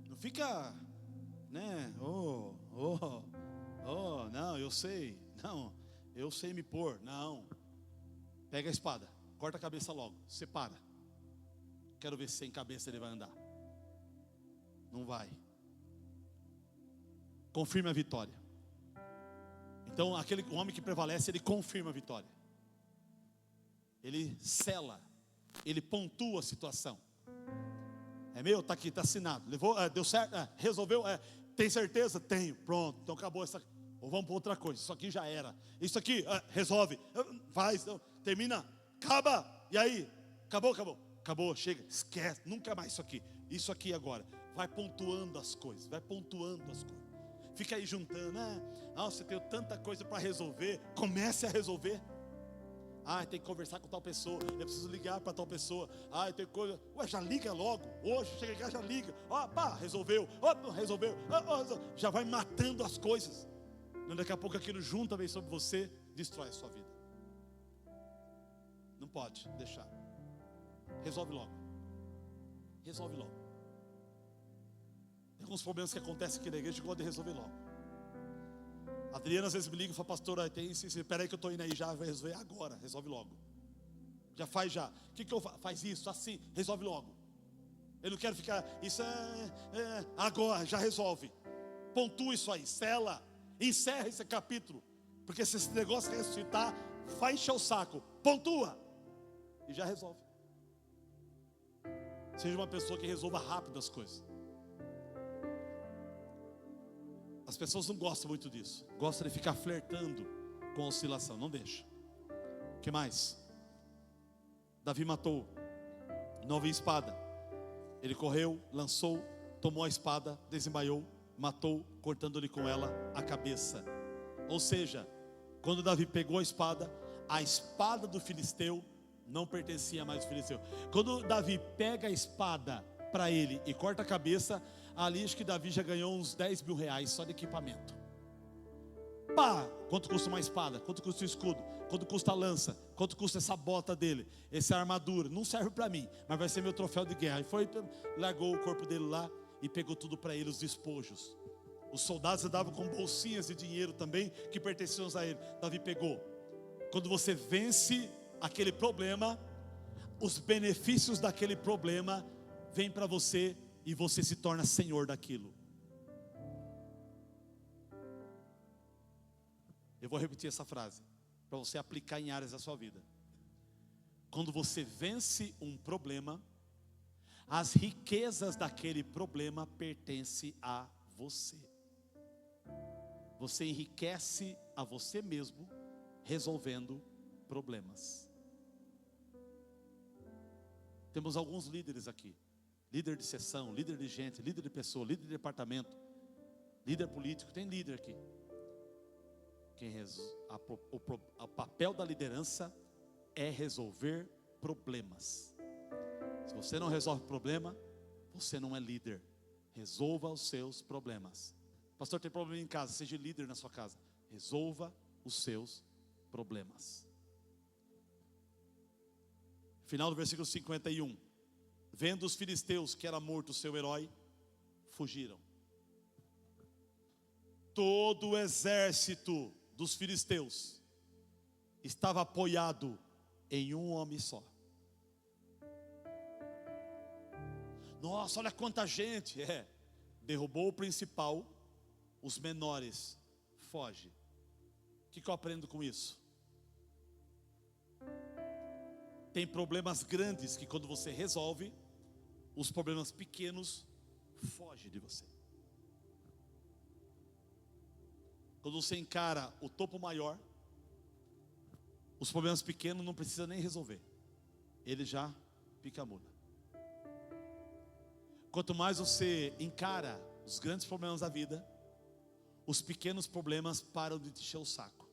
Não fica, não, eu sei me pôr. Não, pega a espada, corta a cabeça logo, separa. Quero ver se sem cabeça ele vai andar. Não vai. Confirme a vitória. Então o homem que prevalece, ele confirma a vitória. Ele sela, ele pontua a situação. É meu? Está aqui, está assinado. Levou, deu certo? Resolveu? Tem certeza? Tenho. Pronto, então acabou essa. Ou vamos para outra coisa. Isso aqui já era. Isso aqui, resolve. Faz, termina, acaba. E aí? Acabou, chega, esquece. Nunca mais isso aqui. Isso aqui agora. Vai pontuando as coisas. Fica aí juntando. Nossa, eu tenho tanta coisa para resolver. Comece a resolver. Tem que conversar com tal pessoa, eu preciso ligar para tal pessoa. Tem coisa. Já liga logo. Hoje, chega em casa, já liga. Resolveu. Não resolveu. Já vai matando as coisas. Daqui a pouco aquilo junta, vem sobre você, destrói a sua vida. Não pode deixar. Resolve logo. Resolve logo. Tem alguns problemas que acontecem aqui na igreja, eu gosto de resolver logo. A Adriana às vezes me liga e fala: pastor, tem isso, espera aí que eu estou indo aí já, vai resolver agora, resolve logo. Já faz já. O que eu faço? Faz isso, assim, resolve logo. Eu não quero ficar, isso agora, já resolve. Pontua isso aí, sela, encerra esse capítulo. Porque se esse negócio ressuscitar, vai encher o saco, pontua e já resolve. Seja uma pessoa que resolva rápido as coisas. As pessoas não gostam muito disso. Gostam de ficar flertando com a oscilação. Não deixa. O que mais? Davi matou. Não havia espada. Ele correu, lançou, tomou a espada, desembaiou, matou, cortando-lhe com ela a cabeça. Ou seja, quando Davi pegou a espada do filisteu não pertencia mais ao filisteu. Quando Davi pega a espada para ele e corta a cabeça, ali acho que Davi já ganhou uns 10 mil reais só de equipamento. Quanto custa uma espada? Quanto custa o escudo? Quanto custa a lança? Quanto custa essa bota dele? Essa armadura? Não serve para mim, mas vai ser meu troféu de guerra. E foi, largou o corpo dele lá e pegou tudo para ele, os despojos. Os soldados andavam com bolsinhas de dinheiro também, que pertenciam a ele. Davi pegou. Quando você vence aquele problema, os benefícios daquele problema vêm para você e você se torna senhor daquilo. Eu vou repetir essa frase para você aplicar em áreas da sua vida. Quando você vence um problema, as riquezas daquele problema pertencem a você. Você enriquece a você mesmo resolvendo problemas. Temos alguns líderes aqui. Líder de sessão, líder de gente, líder de pessoa, líder de departamento, líder político, tem líder aqui. O papel da liderança é resolver problemas. Se você não resolve problema, você não é líder. Resolva os seus problemas. Pastor, tem problema em casa, seja líder na sua casa. Resolva os seus problemas. Final do versículo 51. Vendo os filisteus que era morto o seu herói, fugiram. Todo o exército dos filisteus estava apoiado em um homem só. Nossa, olha quanta gente. Derrubou o principal, os menores foge. O que eu aprendo com isso? Tem problemas grandes que quando você resolve, os problemas pequenos fogem de você. Quando você encara o topo maior, os problemas pequenos não precisa nem resolver. Ele já pica a mula. Quanto mais você encara os grandes problemas da vida, os pequenos problemas param de te encher o saco.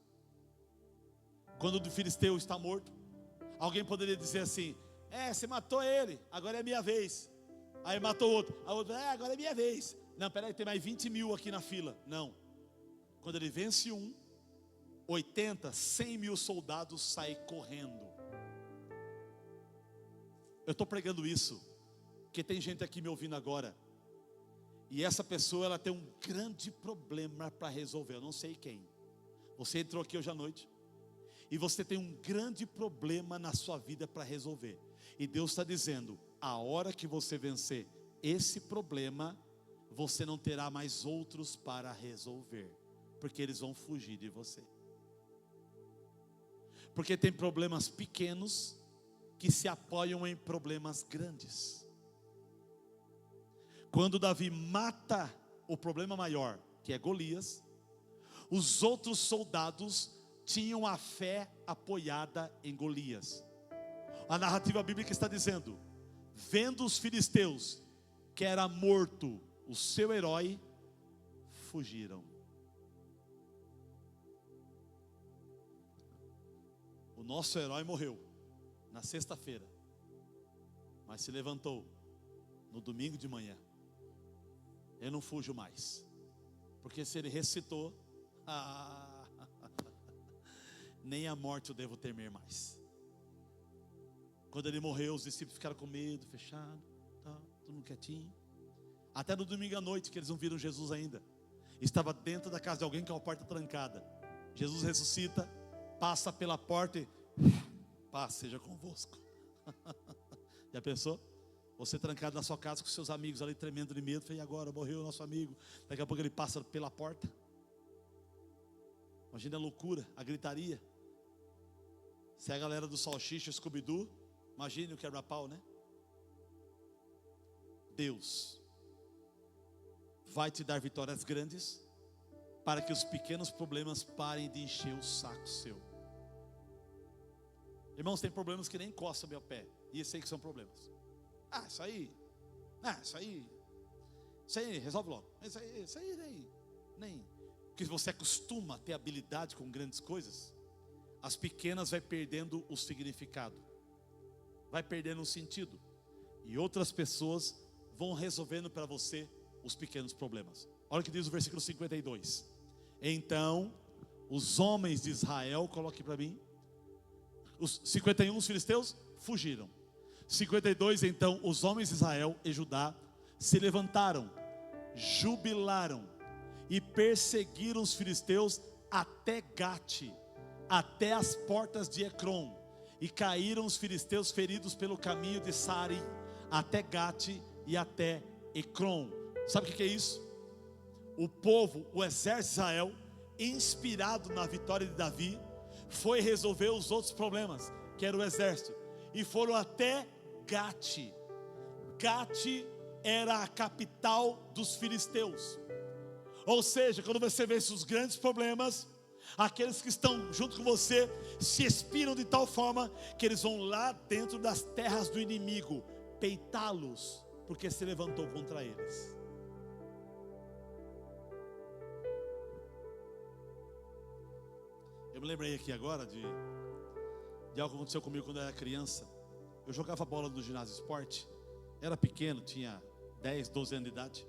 Quando o filisteu está morto, alguém poderia dizer assim: você matou ele, agora é minha vez. Aí matou outro, a outra, agora é minha vez. Não, peraí, tem mais 20 mil aqui na fila. Não. Quando ele vence 80, 100 mil soldados saem correndo. Eu estou pregando isso porque tem gente aqui me ouvindo agora, e essa pessoa ela tem um grande problema para resolver. Eu não sei quem. Você entrou aqui hoje à noite e você tem um grande problema na sua vida para resolver, e Deus está dizendo: a hora que você vencer esse problema, você não terá mais outros para resolver, porque eles vão fugir de você. Porque tem problemas pequenos que se apoiam em problemas grandes. Quando Davi mata o problema maior, que é Golias, os outros soldados tinham a fé apoiada em Golias. A narrativa bíblica está dizendo: vendo os filisteus que era morto o seu herói, fugiram. O nosso herói morreu na sexta-feira, mas se levantou no domingo de manhã. Eu não fujo mais, porque se ele ressuscitou, nem a morte eu devo temer mais. Quando ele morreu, os discípulos ficaram com medo, fechado, tá, todo mundo quietinho. Até no domingo à noite, que eles não viram Jesus ainda. Estava dentro da casa de alguém com a porta trancada. Jesus ressuscita, passa pela porta e paz seja convosco. Já pensou? Você trancado na sua casa com seus amigos ali tremendo de medo. E agora morreu o nosso amigo. Daqui a pouco ele passa pela porta. Imagina a loucura, a gritaria. Se é a galera do Salsicha, Scooby-Doo, imagine o quebra-pau, né? Deus vai te dar vitórias grandes, para que os pequenos problemas parem de encher o saco seu. Irmãos, tem problemas que nem encostam meu pé, e eu sei que são problemas. Isso aí resolve logo. Isso aí nem. Porque você acostuma a ter habilidade com grandes coisas, as pequenas vai perdendo o significado, vai perdendo o sentido, e outras pessoas vão resolvendo para você os pequenos problemas. Olha o que diz o versículo 52. Então os homens de Israel, coloque para mim, os 51, os filisteus fugiram. 52, então os homens de Israel e Judá se levantaram, jubilaram e perseguiram os filisteus até Gate, até as portas de Ecrom, e caíram os filisteus feridos pelo caminho de Sari, até Gate e até Ecrom. Sabe o que é isso? O povo, o exército de Israel, inspirado na vitória de Davi, foi resolver os outros problemas, que era o exército, e foram até Gate. Gate era a capital dos filisteus. Ou seja, quando você vê esses grandes problemas, aqueles que estão junto com você se inspiram de tal forma que eles vão lá dentro das terras do inimigo peitá-los, porque se levantou contra eles. Eu me lembrei aqui agora de algo que aconteceu comigo quando eu era criança. Eu jogava bola no ginásio esporte, era pequeno, tinha 10, 12 anos de idade.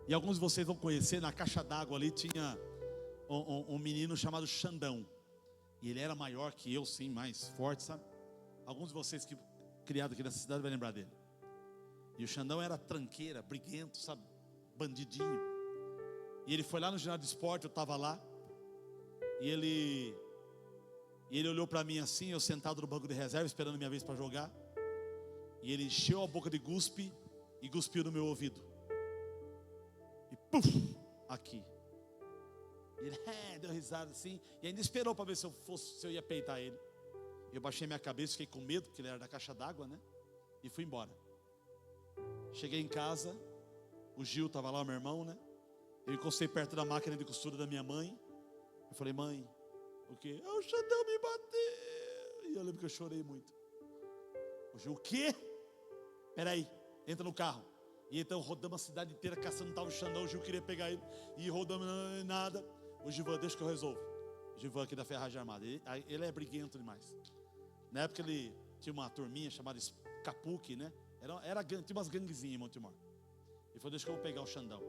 E alguns de vocês vão conhecer, na caixa d'água ali tinha um menino chamado Xandão. E ele era maior que eu, sim, mais forte, sabe? Alguns de vocês que criados aqui nessa cidade vão lembrar dele. E o Xandão era tranqueira, briguento, sabe? Bandidinho. E ele foi lá no ginásio de esporte, eu estava lá. E ele olhou para mim assim, eu sentado no banco de reserva, esperando a minha vez para jogar. E ele encheu a boca de guspe e cuspiu no meu ouvido. E puf, aqui. E ele deu risada assim, e ainda esperou para ver se eu ia peitar ele. Eu baixei minha cabeça, fiquei com medo, porque ele era da caixa d'água, né? E fui embora. Cheguei em casa, o Gil estava lá, o meu irmão, né? Eu encostei perto da máquina de costura da minha mãe. Eu falei, mãe, o quê? O Xandão me bateu. E eu lembro que eu chorei muito. O Gil, o quê? Peraí, entra no carro. E então rodamos a cidade inteira caçando, estava o Xandão. O Gil queria pegar ele, e rodamos, nada. O Givan, deixa que eu resolvo. O Givan aqui da Ferragem Armada, ele é briguento demais. Na época ele tinha uma turminha chamada Capuque, né? Tinha umas ganguezinhas em Montemor. Ele falou, deixa que eu vou pegar o Xandão.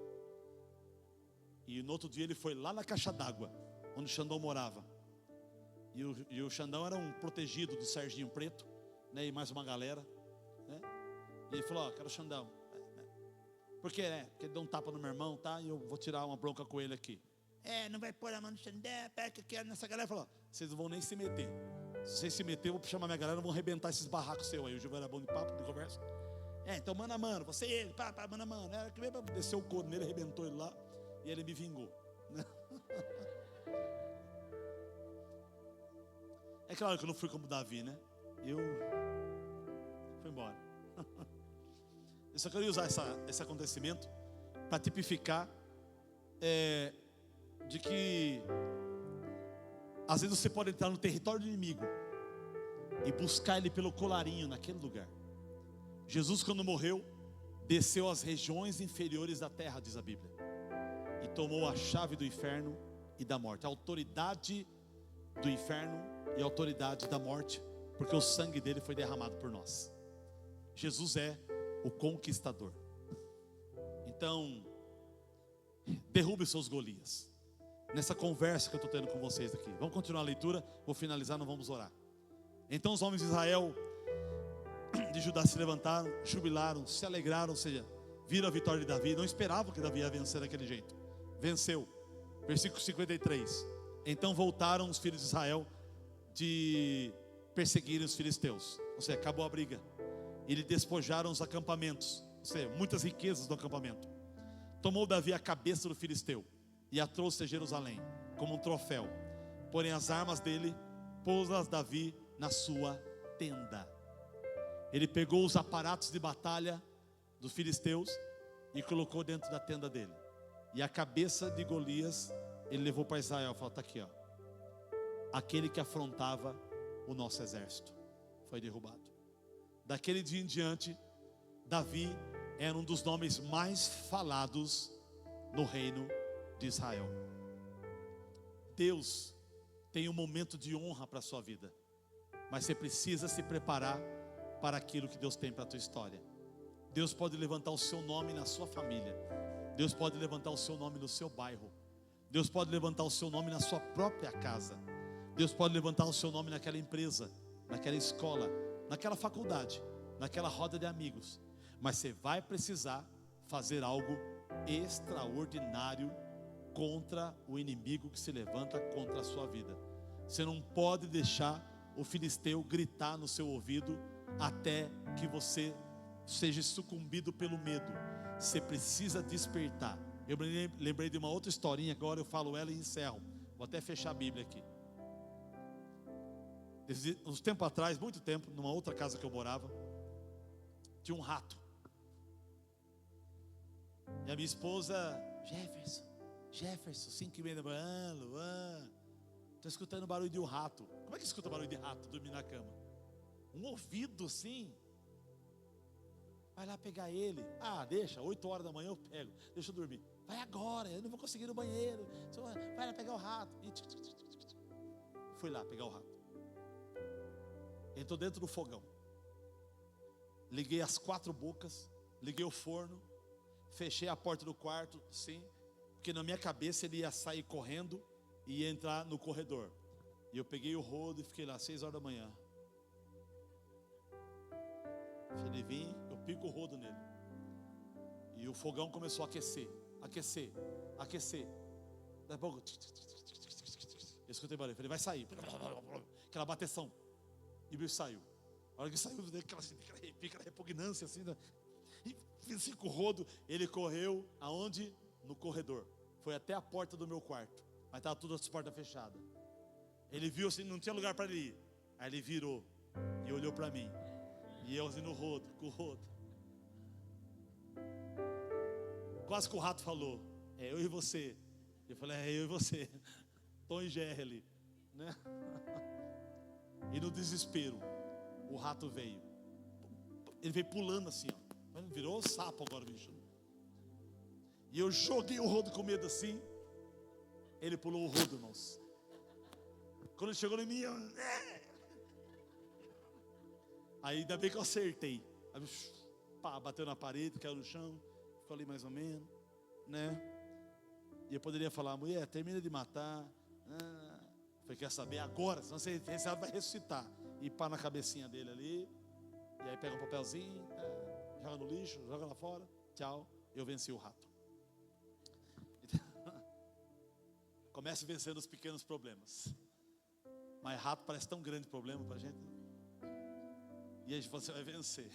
E no outro dia ele foi lá na caixa d'água, onde o Xandão morava. E o Xandão era um protegido do Serginho Preto, né? E mais uma galera, né? E ele falou, quero o Xandão. Por quê? Porque ele deu um tapa no meu irmão, tá? E eu vou tirar uma bronca com ele aqui. Não vai pôr a mão no Xandão, pega que eu quero nessa galera. Falou, vocês não vão nem se meter. Se vocês se meter, eu vou chamar minha galera, vão arrebentar esses barracos seus aí. O Gil era bom de papo, de conversa. Então mano a mano, você e ele, mano a mano. Desceu o couro nele, arrebentou ele lá. E ele me vingou. É claro que eu não fui como Davi, né? Eu fui embora. Eu só queria usar esse acontecimento para tipificar de que às vezes você pode entrar no território do inimigo e buscar ele pelo colarinho naquele lugar. Jesus, quando morreu, desceu às regiões inferiores da terra, diz a Bíblia, e tomou a chave do inferno e da morte. A autoridade do inferno e autoridade da morte, porque o sangue dele foi derramado por nós. Jesus é o conquistador. Então, derrube seus Golias. Nessa conversa que eu estou tendo com vocês aqui. Vamos continuar a leitura, vou finalizar, não vamos orar. Então os homens de Israel, de Judá, se levantaram, jubilaram, se alegraram, ou seja, viram a vitória de Davi. Não esperavam que Davi ia vencer daquele jeito. Venceu. Versículo 53. Então voltaram os filhos de Israel de perseguirem os filisteus. Ou seja, acabou a briga. E lhe despojaram os acampamentos. Ou seja, muitas riquezas do acampamento. Tomou Davi a cabeça do filisteu e a trouxe a Jerusalém como um troféu. Porém as armas dele pôs-las Davi na sua tenda. Ele pegou os aparatos de batalha dos filisteus e colocou dentro da tenda dele. E a cabeça de Golias ele levou para Israel. Falou, está aqui, ó. Aquele que afrontava o nosso exército foi derrubado. Daquele dia em diante, Davi era um dos nomes mais falados no reino de Israel. Deus tem um momento de honra para a sua vida, mas você precisa se preparar para aquilo que Deus tem para a tua história. Deus pode levantar o seu nome na sua família. Deus pode levantar o seu nome no seu bairro. Deus pode levantar o seu nome na sua própria casa. Deus pode levantar o seu nome naquela empresa, naquela escola, naquela faculdade, naquela roda de amigos. Mas você vai precisar fazer algo extraordinário contra o inimigo que se levanta contra a sua vida. Você não pode deixar o filisteu gritar no seu ouvido até que você seja sucumbido pelo medo. Você precisa despertar. Eu lembrei de uma outra historinha, agora eu falo ela e encerro. Vou até fechar a Bíblia aqui. Uns tempos atrás, muito tempo, numa outra casa que eu morava, tinha um rato. E a minha esposa, Jefferson, 5h30 da manhã, Luan, estou escutando barulho de um rato. Como é que escuta barulho de rato dormindo na cama? Um ouvido assim. Vai lá pegar ele. Ah, deixa, 8 horas da manhã eu pego. Deixa eu dormir. Vai agora, eu não vou conseguir ir no banheiro. Vai lá pegar o rato. Fui lá pegar o rato. Entrou dentro do fogão. Liguei as 4 bocas. Liguei o forno. Fechei a porta do quarto, sim. Porque na minha cabeça ele ia sair correndo e ia entrar no corredor. E eu peguei o rodo e fiquei lá 6 horas da manhã. Se ele vir, eu pico o rodo nele. E o fogão começou a aquecer. Daí a pouco, eu escutei barulho. Falei, vai sair. Aquela bateção. E o bicho saiu. A hora que saiu, aquela repugnância assim, né? E fiz assim com o rodo. Ele correu aonde? No corredor. Foi até a porta do meu quarto. Mas estava todas as portas fechadas. Ele viu assim, não tinha lugar para ele ir. Aí ele virou e olhou para mim. E eu assim no rodo, com o rodo. Quase que o rato falou, é eu e você. Eu falei, é eu e você. Tom e Jerry ali, né? E no desespero, o rato veio. Ele veio pulando assim, ó. Virou sapo agora, bicho. E eu joguei o rodo com medo assim. Ele pulou o rodo, irmãos. Quando ele chegou em mim, eu... Aí ainda bem que eu acertei. Aí, pá, bateu na parede, caiu no chão. Ficou ali mais ou menos, né? E eu poderia falar, mulher, termina de matar. Falei, quer saber agora? Senão você vai ressuscitar. E pá na cabecinha dele ali. E aí pega um papelzinho, joga no lixo, joga lá fora. Tchau, eu venci o rato. Comece vencendo os pequenos problemas. Mas rato parece tão grande problema pra gente. E aí você vai vencer.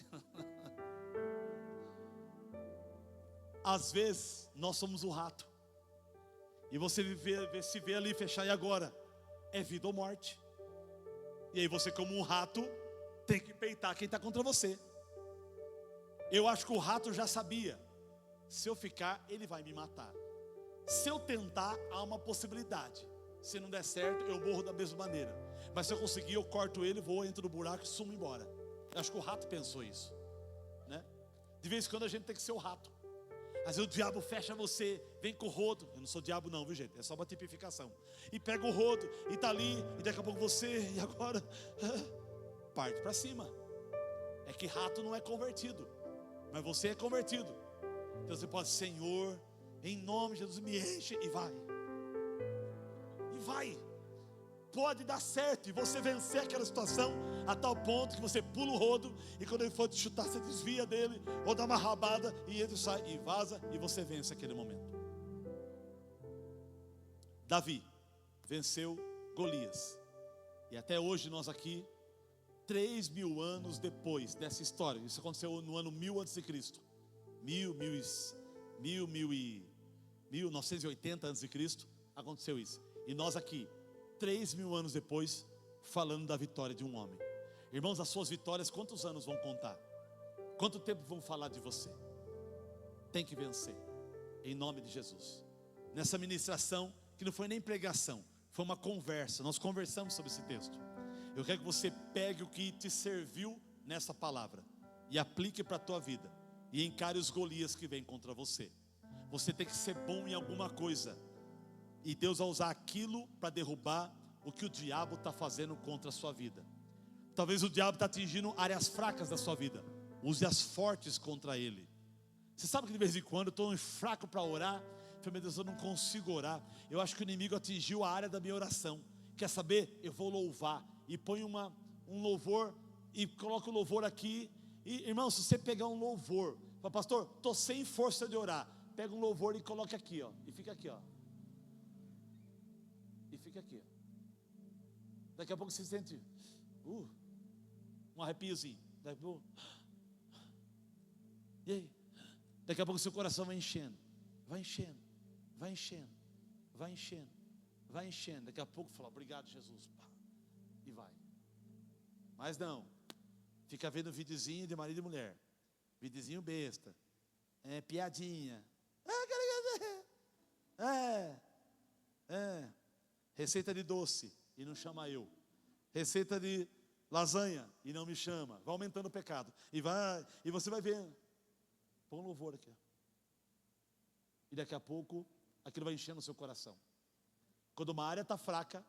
Às vezes nós somos o rato. E você se vê ali fechar, e agora? É vida ou morte. E aí você, como um rato, tem que peitar quem está contra você. Eu acho que o rato já sabia. Se eu ficar, ele vai me matar. Se eu tentar, há uma possibilidade. Se não der certo, eu morro da mesma maneira. Mas se eu conseguir, eu corto ele, vou, entro no buraco e sumo embora. Eu acho que o rato pensou isso, né? De vez em quando a gente tem que ser o rato. Às vezes o diabo fecha você, vem com o rodo. Eu não sou diabo não, viu gente? É só uma tipificação. E pega o rodo, e está ali, e daqui a pouco você, e agora parte para cima. É que rato não é convertido, mas você é convertido. Então você pode, Senhor, em nome de Jesus, me enche, e vai. E vai. Pode dar certo, e você vencer aquela situação a tal ponto que você pula o rodo, e quando ele for te chutar, você desvia dele, ou dá uma rabada, e ele sai e vaza, e você vence aquele momento. Davi venceu Golias, e até hoje nós aqui, 3.000 anos depois dessa história, isso aconteceu no ano 1000 a.C., 1980 a.C., aconteceu isso, e nós aqui 3.000 anos depois, falando da vitória de um homem. Irmãos, as suas vitórias, quantos anos vão contar? Quanto tempo vão falar de você? Tem que vencer, em nome de Jesus. Nessa ministração, que não foi nem pregação, foi uma conversa, nós conversamos sobre esse texto. Eu quero que você pegue o que te serviu nessa palavra, e aplique para a tua vida, e encare os Golias que vêm contra você. Você tem que ser bom em alguma coisa, e Deus vai usar aquilo para derrubar o que o diabo está fazendo contra a sua vida. Talvez o diabo está atingindo áreas fracas da sua vida. Use as fortes contra ele. Você sabe que de vez em quando eu estou fraco para orar. Eu falei, meu Deus, eu não consigo orar. Eu acho que o inimigo atingiu a área da minha oração. Quer saber? Eu vou louvar. E põe um louvor, e coloca o louvor aqui. E irmão, se você pegar um louvor, fala, pastor, estou sem força de orar. Pega um louvor e coloca aqui, ó, e fica aqui, ó. Fica aqui. Daqui a pouco você sente um arrepiozinho. E aí? Daqui a pouco seu coração vai enchendo. Vai enchendo. Vai enchendo. Vai enchendo. Vai enchendo. Daqui a pouco fala, obrigado Jesus. E vai. Mas não. Fica vendo videozinho de marido e mulher. Videozinho besta. Piadinha. Receita de doce, e não chama eu. Receita de lasanha, e não me chama. Vai aumentando o pecado. E você vai ver. Põe um louvor aqui. E daqui a pouco, aquilo vai enchendo o seu coração. Quando uma área está fraca,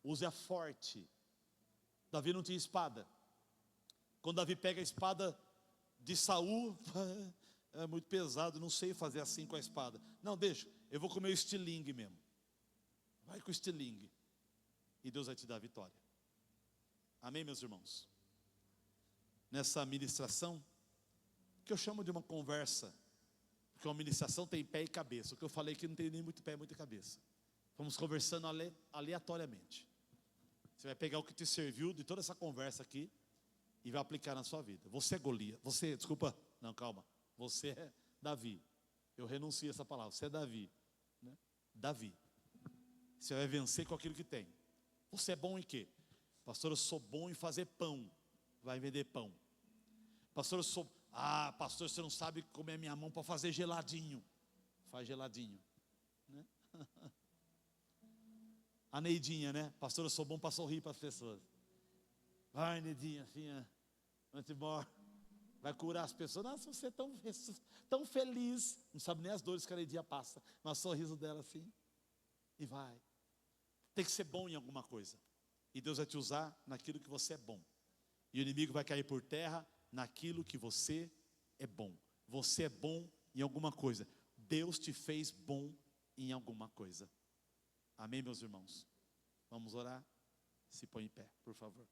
use a forte. Davi não tinha espada. Quando Davi pega a espada de Saul, é muito pesado, não sei fazer assim com a espada. Não, deixa, eu vou com o meu estilingue mesmo. Vai com o estilingue, e Deus vai te dar a vitória. Amém, meus irmãos? Nessa ministração, que eu chamo de uma conversa, porque uma ministração tem pé e cabeça. O que eu falei aqui não tem nem muito pé, muita cabeça. Vamos conversando aleatoriamente. Você vai pegar o que te serviu de toda essa conversa aqui, e vai aplicar na sua vida. Você é Golias, você é Davi. Eu renuncio a essa palavra, você é Davi, né? Davi. Você vai vencer com aquilo que tem. Você é bom em quê? Pastor, eu sou bom em fazer pão. Vai vender pão. Pastor, pastor, você não sabe como é minha mão para fazer geladinho. Faz geladinho, né? A Neidinha, né? Pastor, eu sou bom para sorrir para as pessoas. Vai, Neidinha, assim, vamos embora. Vai curar as pessoas. Nossa, você é tão feliz. Não sabe nem as dores que a Neidinha passa. Mas o sorriso dela assim. E vai. Tem que ser bom em alguma coisa. E Deus vai te usar naquilo que você é bom. E o inimigo vai cair por terra naquilo que você é bom. Você é bom em alguma coisa. Deus te fez bom em alguma coisa. Amém, meus irmãos? Vamos orar? Se põe em pé, por favor.